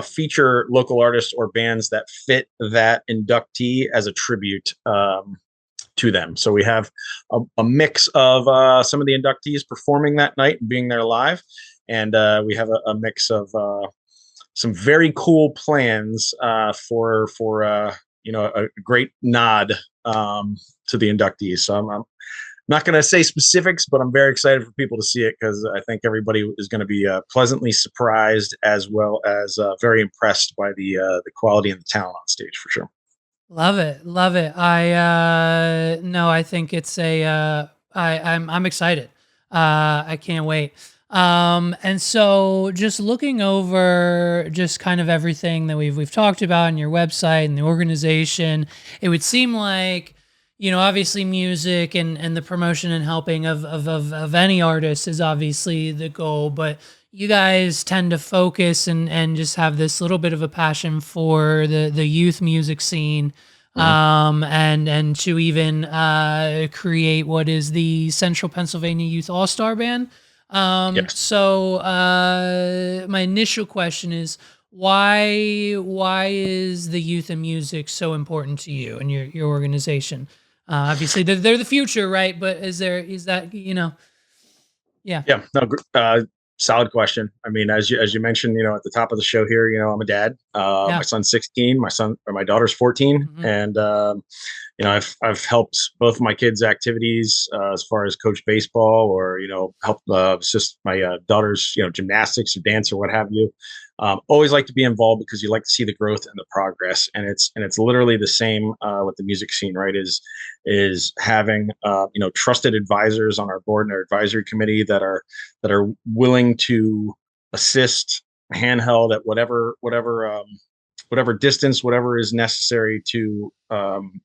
feature local artists or bands that fit that inductee as a tribute to them. So we have a mix of some of the inductees performing that night and being there live, and we have a mix of some very cool plans for a great nod to the inductees. So I'm not going to say specifics, but I'm very excited for people to see it, because I think everybody is going to be pleasantly surprised, as well as very impressed by the quality and the talent on stage for sure. Love it. Love it. No, I think it's I'm excited. I can't wait. And so just looking over just kind of everything that we've talked about in your website and the organization, it would seem like, obviously music and the promotion and helping of any artist is obviously the goal, but you guys tend to focus and just have this little bit of a passion for the youth music scene, Mhm. and to even create what is the Central Pennsylvania Youth All-Star Band. Yes. So my initial question is, why is the youth and music so important to you and your organization? Obviously, they're the future, right? But is that yeah, Yeah, no, solid question. I mean, as you mentioned, at the top of the show here, I'm a dad. My yeah, son's 16, my daughter's 14, hmm and I've helped both of my kids' activities as far as coach baseball or help assist my daughter's gymnastics or dance or what have you. Always like to be involved because you like to see the growth and the progress, and it's literally the same with the music scene, right? Is having trusted advisors on our board and our advisory committee that are willing to assist handheld at whatever distance, whatever is necessary to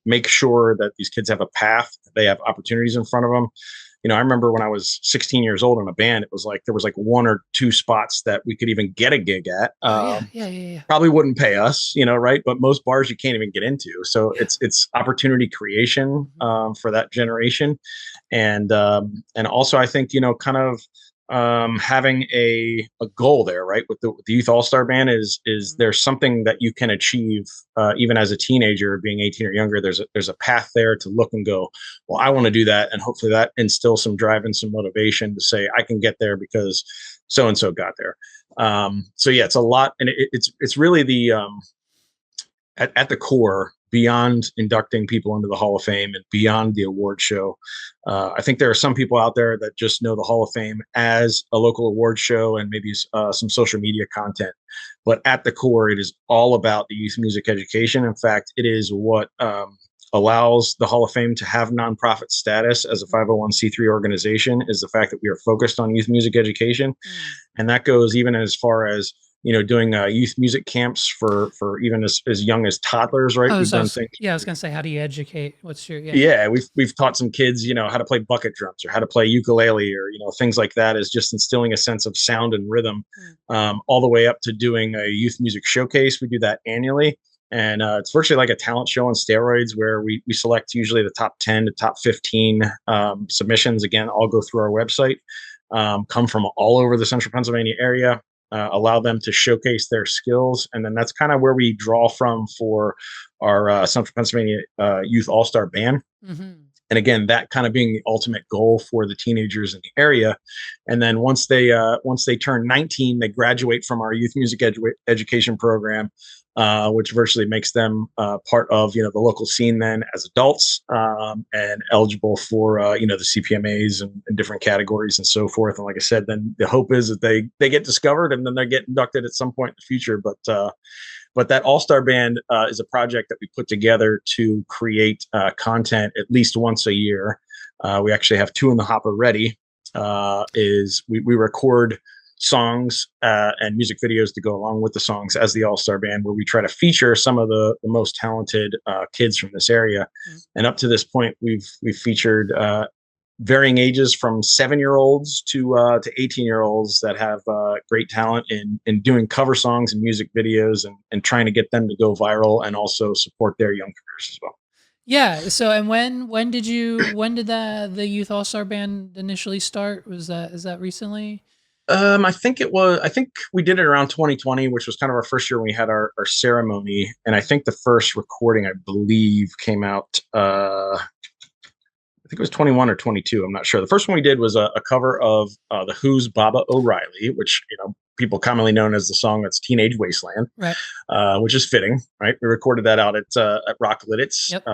make sure that these kids have a path, they have opportunities in front of them. I remember when I was 16 years old in a band, it was like there was like one or two spots that we could even get a gig at. oh yeah, yeah, yeah, yeah, Probably wouldn't pay us, right? But most bars you can't even get into. So yeah. it's opportunity creation Mhm. for that generation, and also I think kind of having a goal there, right? With the Youth All Star Band is Mhm. there's something that you can achieve even as a teenager, being 18 or younger. There's a path there to look and go, well, I want to do that, and hopefully that instills some drive and some motivation to say I can get there because so and so got there. So yeah, it's a lot, and it's really at the core, beyond inducting people into the Hall of Fame and beyond the award show. I think there are some people out there that just know the Hall of Fame as a local award show and maybe some social media content. But at the core, it is all about the youth music education. In fact, it is what allows the Hall of Fame to have nonprofit status as a 501c3 organization, is the fact that we are focused on youth music education. Mhm. And that goes even as far as doing youth music camps for even as young as toddlers, right? Oh, We've so done things. yeah, I was gonna say, how do you educate? What's your yeah? Yeah, we've taught some kids, how to play bucket drums or how to play ukulele or things like that, is just instilling a sense of sound and rhythm, Mm. all the way up to doing a youth music showcase. We do that annually, and it's virtually like a talent show on steroids, where we select usually the top 10 to top 15 submissions. Again, all go through our website, come from all over the central Pennsylvania area. Allow them to showcase their skills, and then that's kind of where we draw from for our Central Pennsylvania Youth All Star Band. Mhm. And again, that kind of being the ultimate goal for the teenagers in the area. And then once they turn 19, they graduate from our youth music education program, which virtually makes them part of the local scene then as adults, and eligible for the CPMAs and different categories and so forth. And like I said, then the hope is that they get discovered and then they get inducted at some point in the future. But that All Star Band is a project that we put together to create content at least once a year. We actually have two in the hopper ready. Is we record songs and music videos to go along with the songs as the All Star Band, where we try to feature some of the most talented kids from this area. Mhm. And up to this point, we've featured varying ages from 7-year-olds to 18-year-olds that have great talent in doing cover songs and music videos, and trying to get them to go viral and also support their young careers as well. Yeah. So, and when did the Youth All Star Band initially start? Is that recently? I think we did it around 2020, which was kind of our first year when we had our ceremony. And I think the first recording, I believe, came out I think it was 21 or 22. I'm not sure. The first one we did was a cover of the Who's Baba O'Reilly, which people commonly known as the song that's Teenage Wasteland, Right. which is fitting, right? We recorded that out at Rock Lidditz, Yep.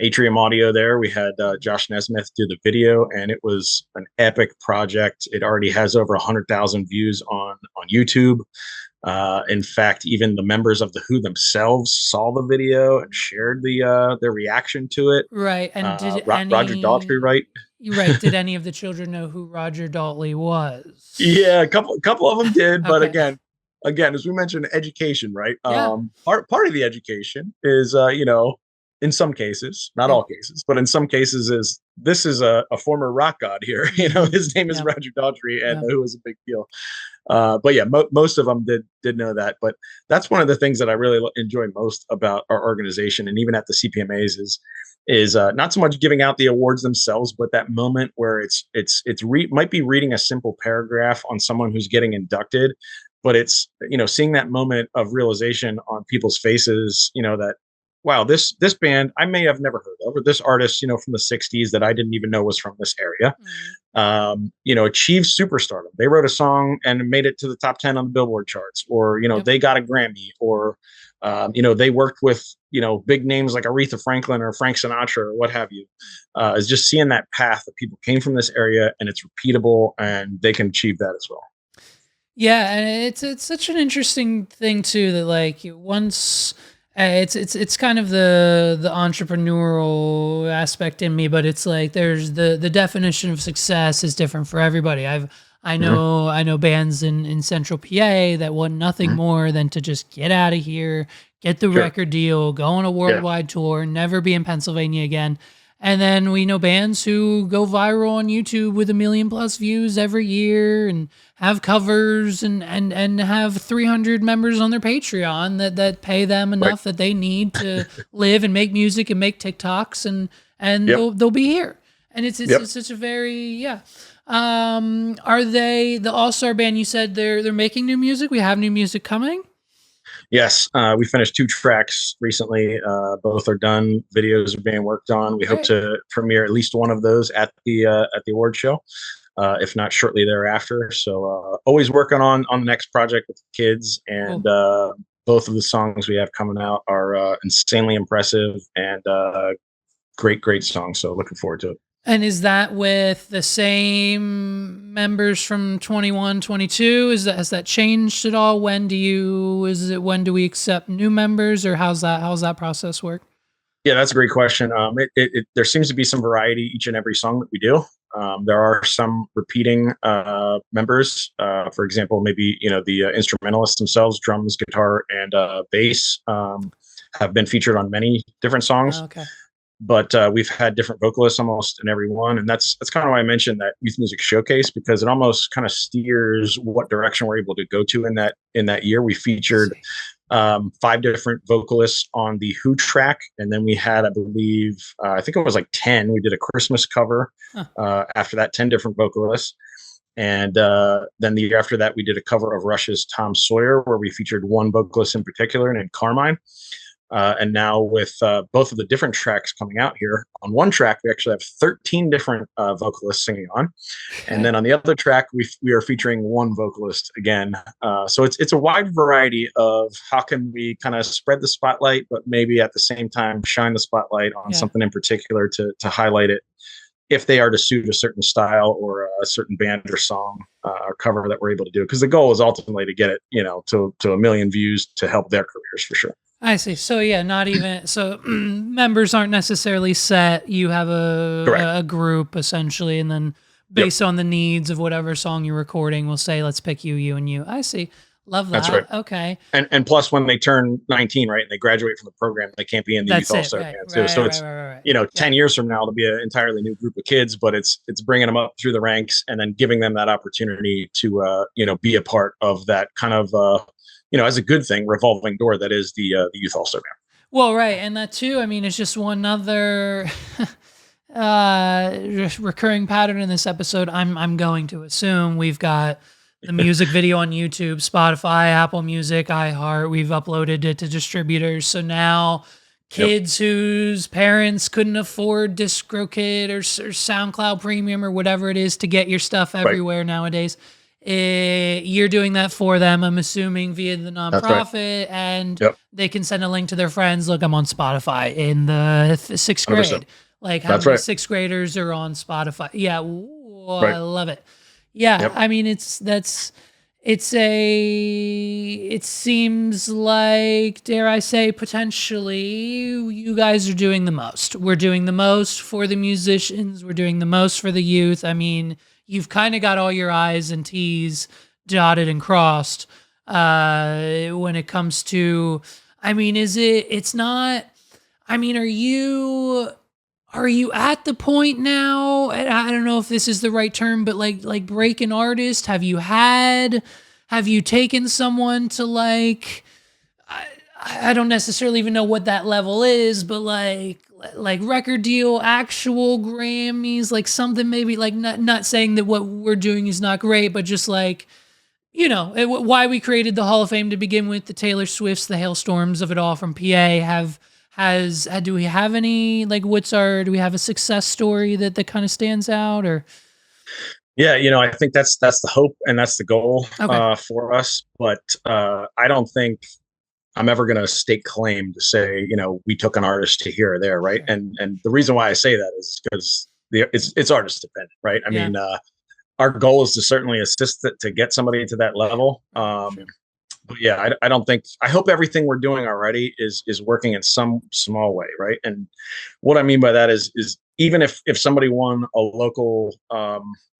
Atrium Audio. There, we had Josh Nesmith do the video, and it was an epic project. It already has over 100,000 views on YouTube. In fact, even the members of the Who themselves saw the video and shared their reaction to it. Right. And did Roger Daltrey, any right? you're right, did any of the children know who Roger Daltley was? Yeah, a couple of them did, but Okay. again, as we mentioned, education, right? Yeah. Part of the education is, in some cases, not Yeah. all cases, but in some cases, is this is a former rock god here. Mhm. His name is Yeah. Roger Daltrey, and Yeah. who was a big deal. But yeah, most of them did know that. But that's one of the things that I really enjoy most about our organization, and even at the CPMAs, is not so much giving out the awards themselves, but that moment where might be reading a simple paragraph on someone who's getting inducted, but it's seeing that moment of realization on people's faces, that wow, this band I may have never heard of, or this artist, from the '60s that I didn't even know was from this area, Mm. achieved superstardom. They wrote a song and made it to the top 10 on the Billboard charts, or Yep. they got a Grammy, or they worked with big names like Aretha Franklin or Frank Sinatra or what have you. Is just seeing that path that people came from this area and it's repeatable and they can achieve that as well. Yeah, and it's such an interesting thing too that like once it's kind of the entrepreneurial aspect in me, but it's like there's the definition of success is different for everybody. Hmm. I know bands in Central PA that want nothing Hmm. more than to just get out of here, get the Sure. record deal, go on a Yeah. worldwide tour, never be in Pennsylvania again. And then we know bands who go viral on YouTube with 1 million+ views every year and have covers and have 300 members on their Patreon that pay them Right. enough that they need to live and make music and make TikToks and Yep. they'll be here. And Yep. it's such a very yeah. Are they the All Star band? You said they're making new music. We have new music coming. Yes, we finished 2 tracks recently. Both are done. Videos are being worked on. We hope Great. to premiere at least one of those at the award show, if not shortly thereafter. So always working on the next project with the kids, Cool. and both of the songs we have coming out are insanely impressive and great songs. So looking forward to it. And is that with the same members from 21, 22? Has that changed at all? When do we accept new members, or how's that process work? Yeah, that's a great question. There seems to be some variety each and every song that we do. There are some repeating members. For example, maybe the instrumentalists themselves, drums, guitar, and bass, have been featured on many different songs. Okay. But we've had different vocalists almost in every one, and that's kind of why I mentioned that youth music showcase, because it almost kind of steers what direction we're able to go to in that year. We I featured see. 5 different vocalists on the Who track, and then we had, I believe, I think it was like 10. We did a Christmas cover. Huh. After that, 10 different vocalists, and then the year after that, we did a cover of Rush's "Tom Sawyer," where we featured one vocalist in particular named Carmine. And now with both of the different tracks coming out here, on one track we actually have 13 different vocalists singing on, and Okay. then on the other track we are featuring one vocalist again. So it's a wide variety of how can we kind of spread the spotlight, but maybe at the same time shine the spotlight on Yeah. something in particular to highlight it if they are to suit a certain style or a certain band or song or cover that we're able to do. Because the goal is ultimately to get it, to 1 million views to help their careers for sure. I see. So yeah, not even so members aren't necessarily set. You have Correct. a group essentially, and then Yep. based on the needs of whatever song you're recording, we'll say let's pick you, you, and you. I see. Love That's right. that. Okay. And plus, when they turn 19, right, and they graduate from the program, they can't be in the youth That's all it. star Right. band too. Right. So Right. it's Right. Right. Right. Yeah. 10 years from now, it'll be an entirely new group of kids, but it's bringing them up through the ranks and then giving them that opportunity to be a part of that kind of as a good thing, revolving door that is the youth all star band. Well, right, and that too. I mean, it's just one other recurring pattern in this episode. I'm going to assume we've got the music video on YouTube, Spotify, Apple Music, iHeart. We've uploaded it to distributors. So now Yep. kids whose parents couldn't afford DistroKid or SoundCloud Premium or whatever it is to get your stuff Right. everywhere nowadays, you're doing that for them, I'm assuming, via the That's right. nonprofit, and Yep. they can send a link to their friends. Look, I'm on Spotify in the sixth 100%. grade. Like, how That's many right. sixth graders are on Spotify? Yeah, ooh, I Right. love it. Yeah, Yep. I mean, it seems like, dare I say, potentially, you guys are doing the most. We're doing the most for the musicians. We're doing the most for the youth. I mean, you've kind of got all your I's and T's dotted and crossed when it comes to, I mean, it's not, I mean, are you at the point now? And I don't know if this is the right term, but like break an artist. Have you taken someone to like? I don't necessarily even know what that level is, but like record deal, actual Grammys, like something maybe like not saying that what we're doing is not great, but just like why we created the Hall of Fame to begin with, the Taylor Swifts, the Hailstorms of it all from PA do we have any, like, do we have a success story that kind of stands out, or? Yeah, I think that's the hope and that's the goal Okay. for us. But I don't think I'm ever going to stake claim to say, we took an artist to here or there, right? Sure. And the reason why I say that is because it's artist dependent, right? I Yeah. mean, our goal is to certainly assist it to get somebody to that level. Sure. But yeah, I don't think. I hope everything we're doing already is working in some small way, right? And what I mean by that is even if somebody won a local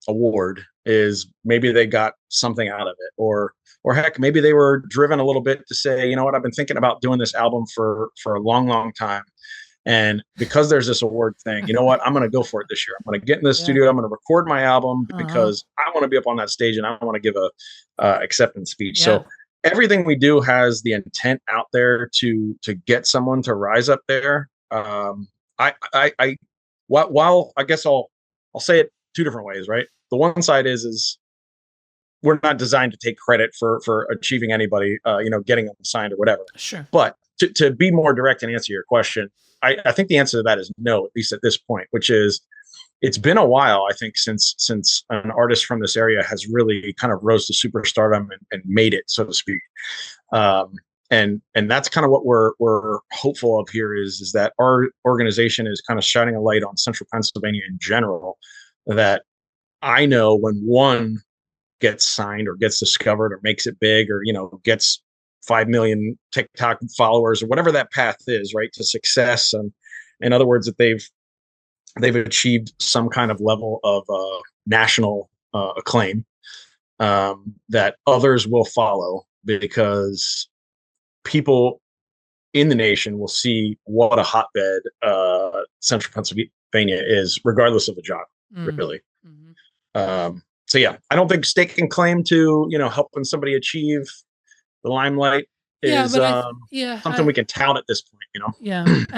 award, is maybe they got something out of it, or heck, maybe they were driven a little bit to say, you know what, I've been thinking about doing this album for a long time. And because there's this award thing, you know what? I'm going to go for it this year. I'm going to get in the Yeah. studio. I'm going to record my album Uh-huh. because I want to be up on that stage and I want to give a acceptance speech. Yeah. So everything we do has the intent out there to get someone to rise up there. I while I guess I'll say it two different ways, right? The one side is we're not designed to take credit for achieving anybody, getting them signed or whatever. Sure. But to be more direct and answer your question, I think the answer to that is no, at least at this point, which is it's been a while, I think, since an artist from this area has really kind of rose to superstardom and made it, so to speak. Um, and that's kind of what we're hopeful of here is that our organization is kind of shining a light on Central Pennsylvania in general. That I know when one gets signed or gets discovered or makes it big or gets 5 million TikTok followers or whatever that path is, right, to success. And in other words, that they've achieved some kind of level of national acclaim, that others will follow because people in the nation will see what a hotbed Central Pennsylvania is, regardless of the job, Mm. really. Mhm. So yeah, I don't think staking claim to helping somebody achieve the limelight Yeah, is but yeah, something we can tout at this yeah, and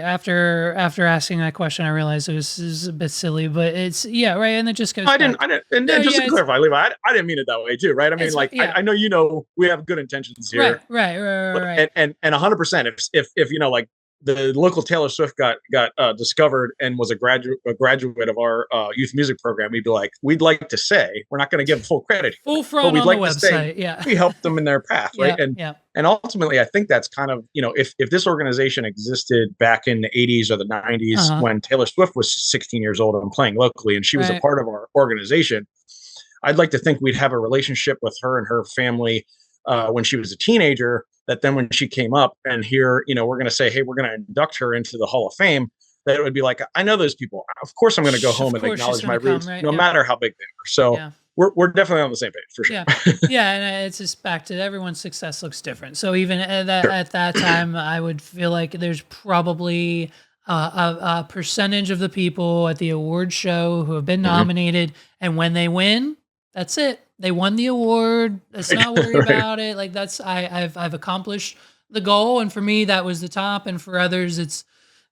after asking that question, I realized it was a bit silly, but it's, yeah, right, and it just goes back. I didn't, and No, just yeah, to clarify, Levi, I didn't mean it that way too, right? I mean, like, yeah, I know we have good intentions right, here, right, right, right, but right. and 100%, if like the local Taylor Swift got discovered and was a graduate of our youth music program, we'd be like, we'd like to say we're not going to give full credit here, Full but front we'd on the like to say website, yeah, we helped them in their path, right? yeah, yeah, And ultimately, I think that's kind of if this organization existed back in the 80s or the 90s uh-huh, when Taylor Swift was 16 years old and playing locally, and she was a right. part of our organization, I'd like to think we'd have a relationship with her and her family when she was a teenager. That then when she came up and here, we're going to say, hey, we're going to induct her into the Hall of Fame. That it would be like, I know those people. Of course, I'm going to go Of home and course she's acknowledge my gonna come, roots, right? no Yeah, matter how big they are. So yeah. we're definitely on the same page for sure. Yeah, yeah, and it's just back to everyone's success looks different. So even Sure. at that time, I would feel like there's probably a percentage of the people at the award show who have been Mhm. nominated, and when they win, that's it. They won the award. Let's Right. not worry Right. about it. Like I've accomplished the goal, and for me, that was the top, and for others, it's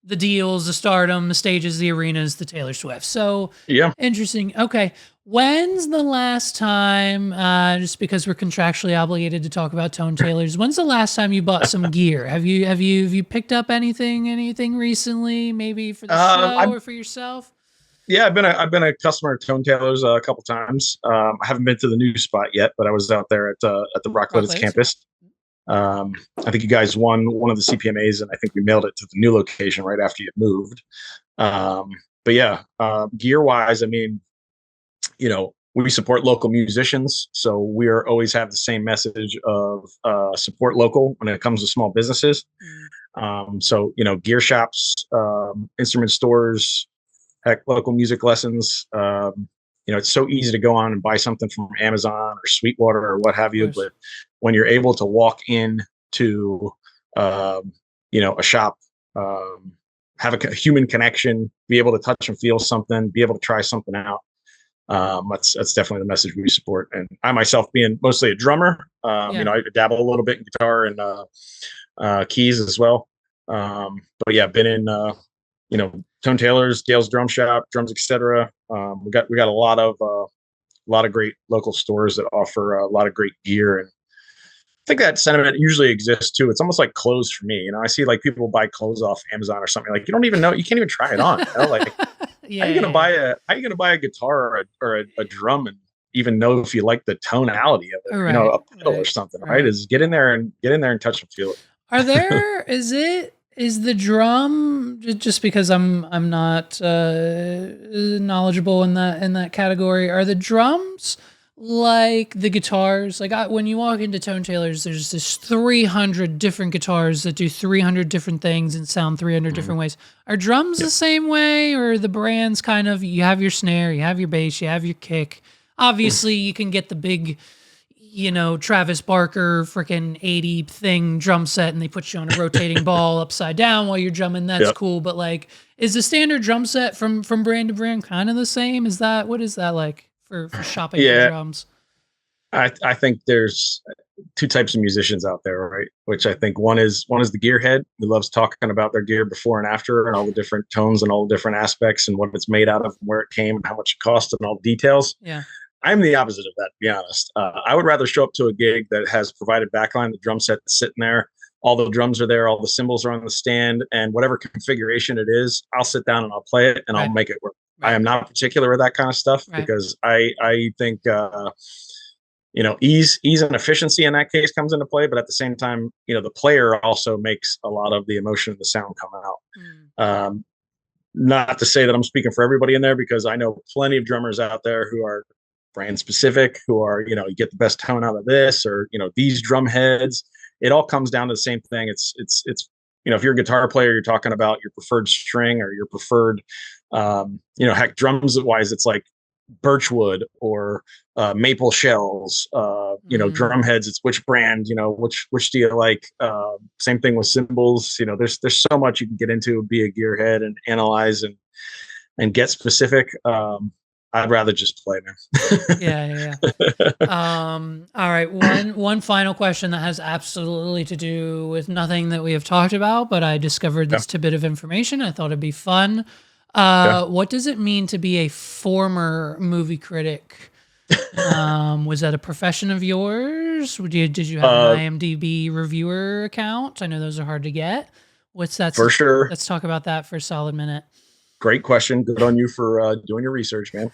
the deals, the stardom, the stages, the arenas, the Taylor Swift. So Yeah. interesting. Okay. When's the last time, just because we're contractually obligated to talk about Tone Tailors, when's the last time you bought some gear? Have you picked up anything recently, maybe for the show I'm or for yourself? Yeah, I've been a customer of Tone Tailors a couple times. I haven't been to the new spot yet, but I was out there at the Rockledge Rockledge, yeah. campus. I think you guys won one of the CPMAs, and I think we mailed it to the new location right after you moved. Um, but yeah, gear wise, I mean, we support local musicians, so we're always have the same message of support local when it comes to small businesses. Mm, So gear shops, instrument stores, heck, local music lessons. It's so easy to go on and buy something from Amazon or Sweetwater or what of have you, course. but when you're able to walk in to, a shop, have a human connection, be able to touch and feel something, be able to try something out. That's definitely the message we support. And I myself, being mostly a drummer, Yeah. I dabble a little bit in guitar and keys as well. But yeah, been in Tone Tailors, Dale's Drum Shop, Drums, etc. We got a lot of great local stores that offer a lot of great gear, and think that sentiment usually exists too. It's almost like clothes for me. I see like people buy clothes off Amazon or something. Like you don't even know, you can't even try it on. Like Yeah, yeah, yeah. how are you gonna buy a guitar or a drum and even know if you like the tonality of it, Right, a pedal or right, something, right? right. Is get in there and touch and feel it. Is the drum, just because I'm not knowledgeable in that category, are the drums like the guitars? Like when you walk into Tone Tailors, there's this 300 different guitars that do 300 different things and sound 300 Mhm. different ways. Are drums the Yep. same way, or the brands kind of, you have your snare, you have your bass, you have your kick. Obviously, you can get the big, Travis Barker freaking 80 thing drum set and they put you on a rotating ball upside down while you're drumming. That's Yep. cool. But like, is the standard drum set from brand to brand kind of the same? What is that like for shopping for Yeah. drums? I think there's two types of musicians out there, right? Which I think one is the gearhead who loves talking about their gear before and after and all the different tones and all the different aspects and what it's made out of, and where it came and how much it cost and all the details. Yeah. I'm the opposite of that, to be honest. I would rather show up to a gig that has provided backline, the drum set sitting there, all the drums are there, all the cymbals are on the stand, and whatever configuration it is, I'll sit down and I'll play it and I'll Right. make it work. I Right. am not particular with that kind of stuff Right. because I think ease and efficiency in that case comes into play, but at the same time, the player also makes a lot of the emotion of the sound come out. Mm. Not to say that I'm speaking for everybody in there, because I know plenty of drummers out there who are brand specific, who are, you get the best tone out of this, or, these drum heads. It all comes down to the same thing. If you're a guitar player, you're talking about your preferred string or your preferred, heck, drums wise, it's like birchwood or maple shells. Mm. Drum heads, it's which brand, which do you like. Same thing with cymbals. There's so much you can get into, be a gearhead and analyze and get specific. I'd rather just play, man. Yeah, yeah, yeah. All right. One final question that has absolutely to do with nothing that we have talked about, but I discovered Yeah, this tidbit of information. I thought it'd be fun. yeah. What does it mean to be a former movie critic? Was that a profession of yours? Did you have an Uh, IMDb reviewer account? I know those are hard to get. What's that? for sure. Let's talk about that for a solid minute. Great question. Good on you for doing your research, man.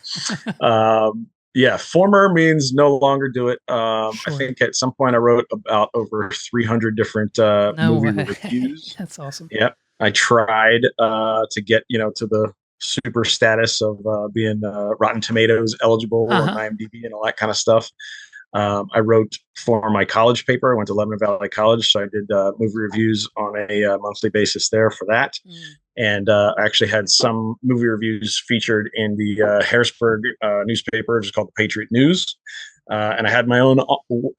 Yeah, former means no longer do it. I Sure. think at some point I wrote about over 300 different No movie way. reviews. That's awesome. Yep. I tried to get, to the super status of being Rotten Tomatoes eligible and Uh-huh. IMDb and all that kind of stuff. I wrote for my college paper. I went to Lebanon Valley College, so I did movie reviews on a monthly basis there for that. Mm. And I actually had some movie reviews featured in the Harrisburg newspaper, which is called the Patriot News. And I had my own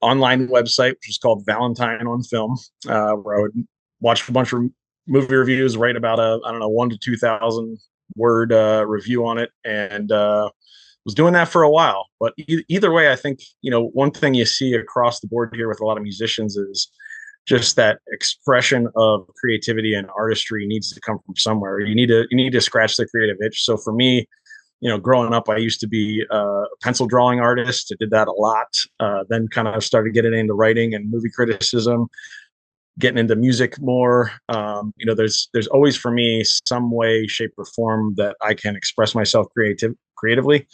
online website, which is called Valentine on Film, where I would watch a bunch of movie reviews, write about I don't know, 1 to 2,000 word review on it, and was doing that for a while. But either way, I think one thing you see across the board here with a lot of musicians is just that expression of creativity and artistry needs to come from somewhere. You need to scratch the creative itch. So for me, growing up, I used to be a pencil drawing artist. I did that a lot. Then kind of started getting into writing and movie criticism, getting into music more. There's always for me some way, shape, or form that I can express myself creatively. Mhm.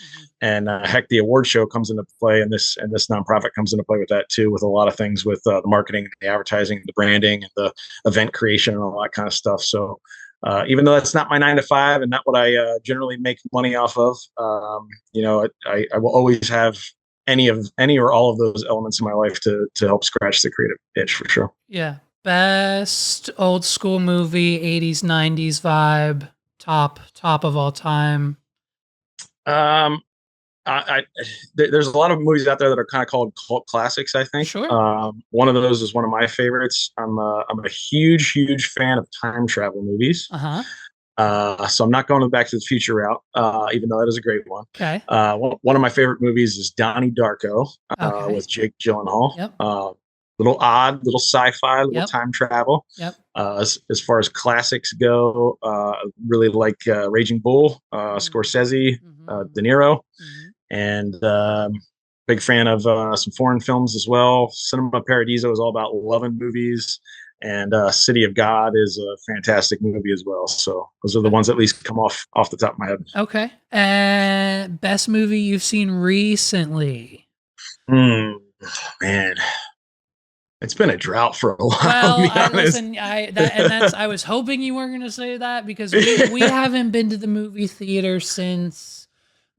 And heck, the award show comes into play, and this nonprofit comes into play with that too, with a lot of things with the marketing, the advertising, the branding, and the event creation, and all that kind of stuff. So. Even though that's not my 9 to 5 and not what I generally make money off of, I will always have any or all of those elements in my life to help scratch the creative itch for sure. Yeah. Best old school movie, 80s, 90s vibe, top of all time. Um, there's a lot of movies out there that are kind of called cult classics. I think Sure. one of those is one of my favorites. I'm a huge fan of time travel movies. Uh-huh. So I'm not going to Back to the Future route, even though that is a great one. Okay. One of my favorite movies is Donnie Darko Okay. with Jake Gyllenhaal. Yep. Little odd, little sci-fi, little Yep. time travel. Yep. As far as classics go, really like Raging Bull, Mm. Scorsese, Mhm. De Niro, Mhm. and Big fan of some foreign films as well. Cinema Paradiso is all about loving movies, and City of God is a fantastic movie as well. So those are the ones that at least come off the top of my head. Okay. Best movie you've seen recently? Hmm, man, it's been a drought for a while, to Well, be I honest. listen. I was hoping you weren't going to say that because we haven't been to the movie theater since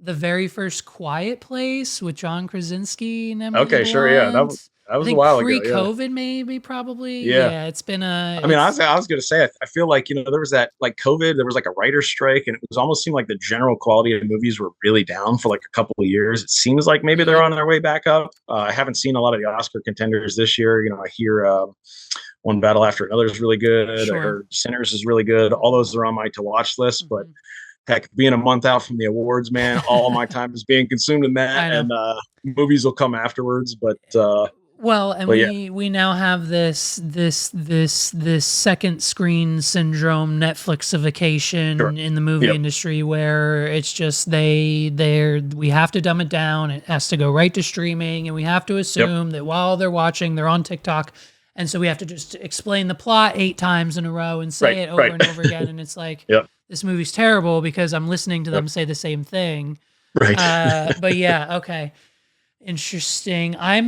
the very first Quiet Place with John Krasinski and Emily Okay, sure, yeah, Blunt. that I was a think while ago. Yeah, pre-COVID, maybe, probably. yeah. Yeah, it's been I mean, it's I was going to say, I feel like, there was that like COVID, there was like a writer's strike, and it was almost seemed like the general quality of movies were really down for like a couple of years. It seems like maybe they're yep. on their way back up. I haven't seen a lot of the Oscar contenders this year. I hear One Battle After Another is really good. I Sure. heard Sinners is really good. All those are on my to watch list, but Mhm. heck, being a month out from the awards, man, all my time is being consumed in that, I know. and movies will come afterwards. Well, and But yeah, we now have this second screen syndrome sure, Netflixification in the movie yep, industry where it's just we have to dumb it down. It has to go right to streaming, and we have to yep, assume that while they're watching, they're on TikTok. And so we have to just explain the plot 8 times in a row and say right, it over right, and over again. And it's like, yep, this movie's terrible because I'm listening to yep, them say the same thing. right. But yeah, okay. Interesting. I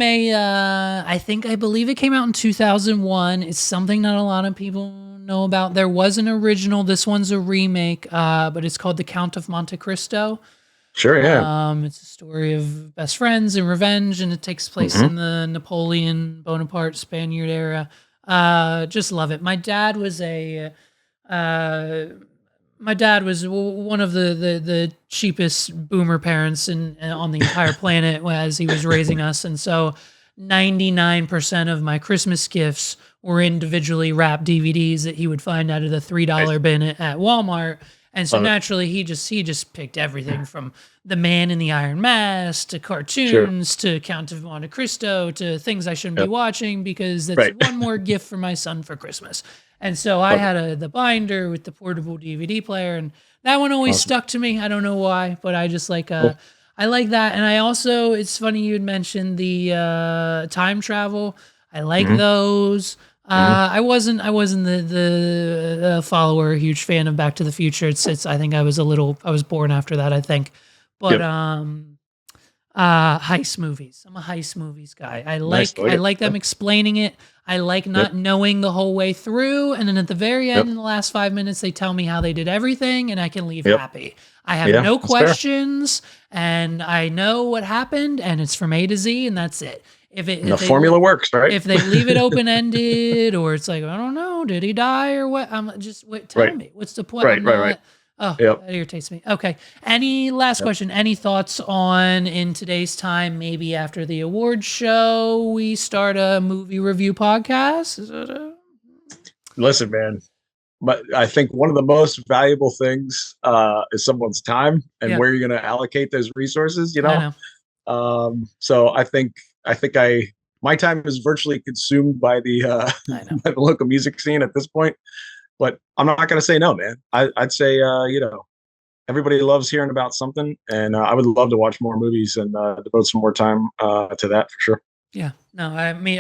believe it came out in 2001. It's something not a lot of people know about. There was an original. This one's a remake, but it's called The Count of Monte Cristo. Sure, yeah. It's a story of best friends and revenge, and it takes place Mhm. in the Napoleon Bonaparte Spaniard era. Just love it. Uh, my dad was one of the cheapest boomer parents on the entire planet as he was raising us, and so 99% of my Christmas gifts were individually wrapped DVDs that he would find out of the $3 Nice. bin at Walmart. And so Love it. naturally, he just picked everything from The Man in the Iron Mask to Sure. cartoons to Count of Monte Cristo to things I shouldn't be Yep. watching because that's Right. one more gift for my son for Christmas. And so I Love it. had the binder with the portable DVD player, and that one always Awesome. stuck to me. I don't know why, but I just Cool. I like that. And I also, it's funny you had mentioned the time travel. I like Mhm. those. Mhm. I wasn't the follower, huge fan of Back to the Future. It's I think I was born after that, I think. But Yep. heist movies. I'm a heist movies guy. Nice. I like I it. like Yeah. them explaining it. I like Yep. not knowing the whole way through, and then at the very end, Yep. in the last 5 minutes, they tell me how they did everything, and I can leave Yep. happy. I have Yeah. no That's fair. questions, and I know what happened, and it's from A to Z, and that's it. If it And the if they formula works, right? if they leave it open ended, or it's like I don't know, did he die or what? I'm just wait. Tell Right. me what's the point? Right. I'm Right. Right. not. Oh, Yep. that irritates me. Okay. Any last Yep. question? Any thoughts on in today's time? Maybe after the award show, we start a movie review podcast. Is it a Listen, man. But I think one of the most valuable things is someone's time and yeah? where you're going to allocate those resources. I know. So I think my time is virtually consumed by the I know. by the local music scene at this point. But I'm not going to say no, man. I'd say everybody loves hearing about something, and I would love to watch more movies and devote some more time to that for sure. Yeah. No, I mean,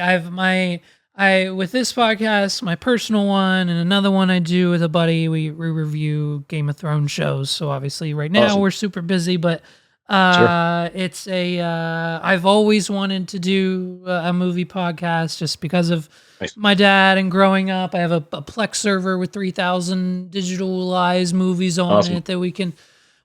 I with this podcast, my personal one, and another one I do with a buddy. We review Game of Thrones shows. So obviously, right now Awesome. we're super busy, but Sure. it's a I've always wanted to do a movie podcast just because of Nice. my dad and growing up. I have a Plex server with 3,000 digitalized movies on Awesome. it that we can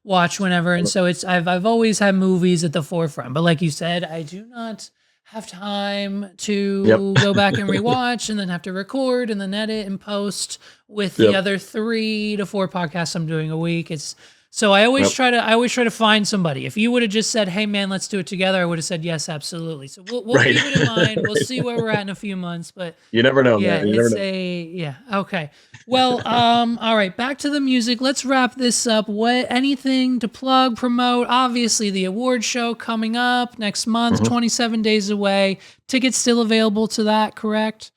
watch whenever. And Love it. so I've always had movies at the forefront. But like you said, I do not have time Yep. to go back and rewatch and then have to record and then edit and post with the Yep. other 3 to 4 podcasts I'm doing a week. It's so Yep. I always try to find somebody. If you would have just said, "Hey man, let's do it together," I would have said yes, absolutely. So we'll Right. keep it in mind. We'll Right. see where we're at in a few months, but You never know, yeah, man. You never it's know. okay. Well, all right, back to the music. Let's wrap this up. What anything to plug, promote? Obviously, the award show coming up next month, Mhm. 27 days away. Tickets still available to that, correct?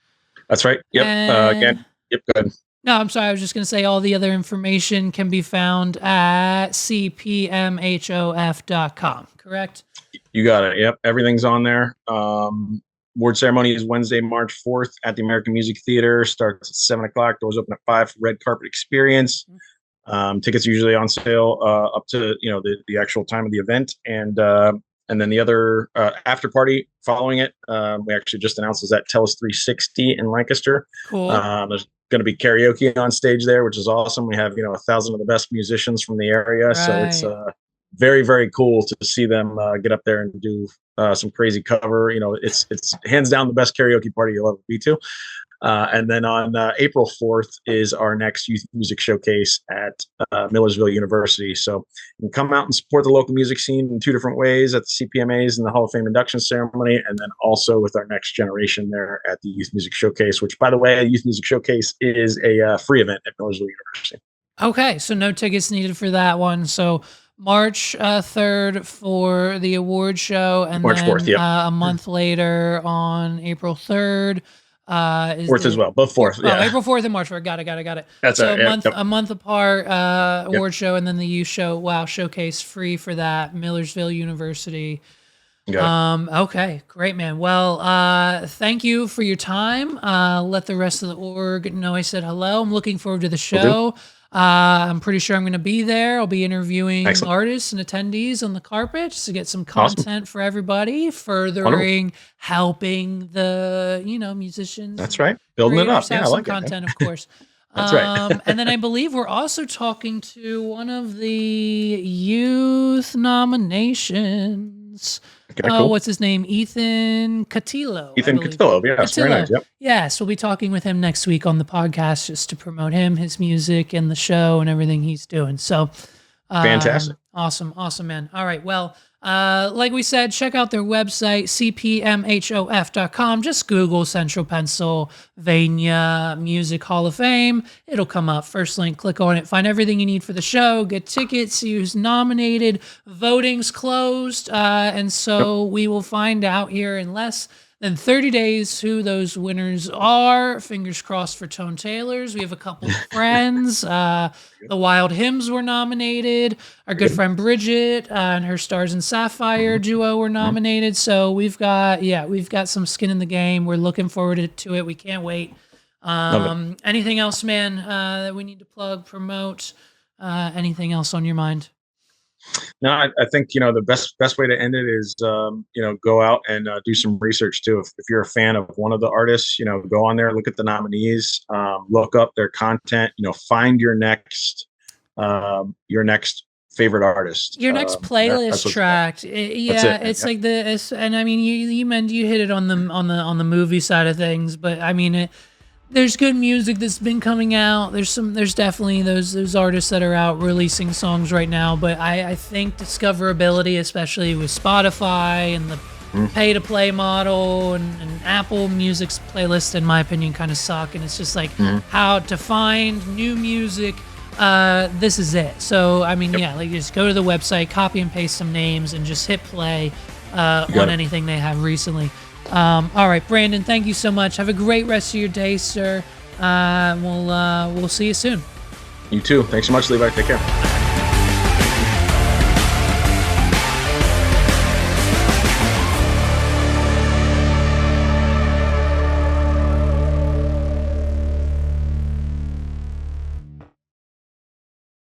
That's right. Yep. And Again. Yep. Go ahead. No, I'm sorry. I was just going to say all the other information can be found at CPMHOF.com, correct? You got it. Yep. Everything's on there. Award ceremony is Wednesday, March 4th at the American Music Theater. Starts at 7:00. Doors open at 5 for red carpet experience. Tickets are usually on sale up to the actual time of the event, and then the other after party following it. We actually just announced is at Telus 360 in Lancaster. Cool. There's going to be karaoke on stage there, which is awesome. We have 1,000 of the best musicians from the area, so it's very, very cool to see them get up there and do some crazy cover. It's hands down the best karaoke party you'll ever be to. And then on April 4th is our next youth music showcase at Millersville University. So you can come out and support the local music scene in 2 different ways, at the CPMAs and the Hall of Fame induction ceremony, and then also with our next generation there at the youth music showcase, which, by the way, a youth music showcase is a free event at Millersville University. Okay, so no tickets needed for that one. So March 3rd for the award show, and March 4th, yep. A month later on April 3rd. Is 4th as well, both 4th. Yeah. April 4th and March 4th. Got it. That's so right. a month apart. Award show, and then the youth show. Wow, showcase free for that. Millersville University. Okay, great, man. Well, thank you for your time. Let the rest of the org know I said hello. I'm looking forward to the show. I'm pretty sure I'm going to be there. I'll be interviewing artists and attendees on the carpet just to get some content for everybody, furthering, helping the, musicians. That's right. Building it up. Yeah, I like content, it, of course. That's right. And then I believe we're also talking to one of the youth nominations. Okay, cool. What's his name? Ethan Cotillo. Ethan Cotillo, yes. Very nice, yep. Yes, we'll be talking with him next week on the podcast just to promote him, his music, and the show and everything he's doing. So, fantastic. Awesome, man. All right, well, like we said, check out their website, CPMHOF.com. Just Google Central Pennsylvania Music Hall of Fame. It'll come up. First link, click on it. Find everything you need for the show. Get tickets, see who's nominated. Voting's closed, and so we will find out here in less than 30 days who those winners are. Fingers crossed for Tone Tailors. We have a couple of friends. The Wild Hymns were nominated. Our good friend Bridget and her Stars and Sapphire duo were nominated. So we've got some skin in the game. We're looking forward to it. We can't wait. Anything else, man, that we need to plug, promote? Anything else on your mind? No, I think the best way to end it is go out and do some research too. If you're a fan of one of the artists, go on there, look at the nominees, look up their content, find your next favorite artist, your next playlist track. It's like this, and I mean you hit it on the movie side of things, but I mean there's good music that's been coming out. There's definitely those artists that are out releasing songs right now, but I think discoverability, especially with Spotify and the pay to play model and Apple Music's playlist, in my opinion, kind of suck. And it's just like how to find new music. This is it. So I mean, just go to the website, copy and paste some names, and just hit play on anything they have recently. All right, Brandon, thank you so much. Have a great rest of your day, sir. We'll see you soon. You too. Thanks so much, Levi. Take care.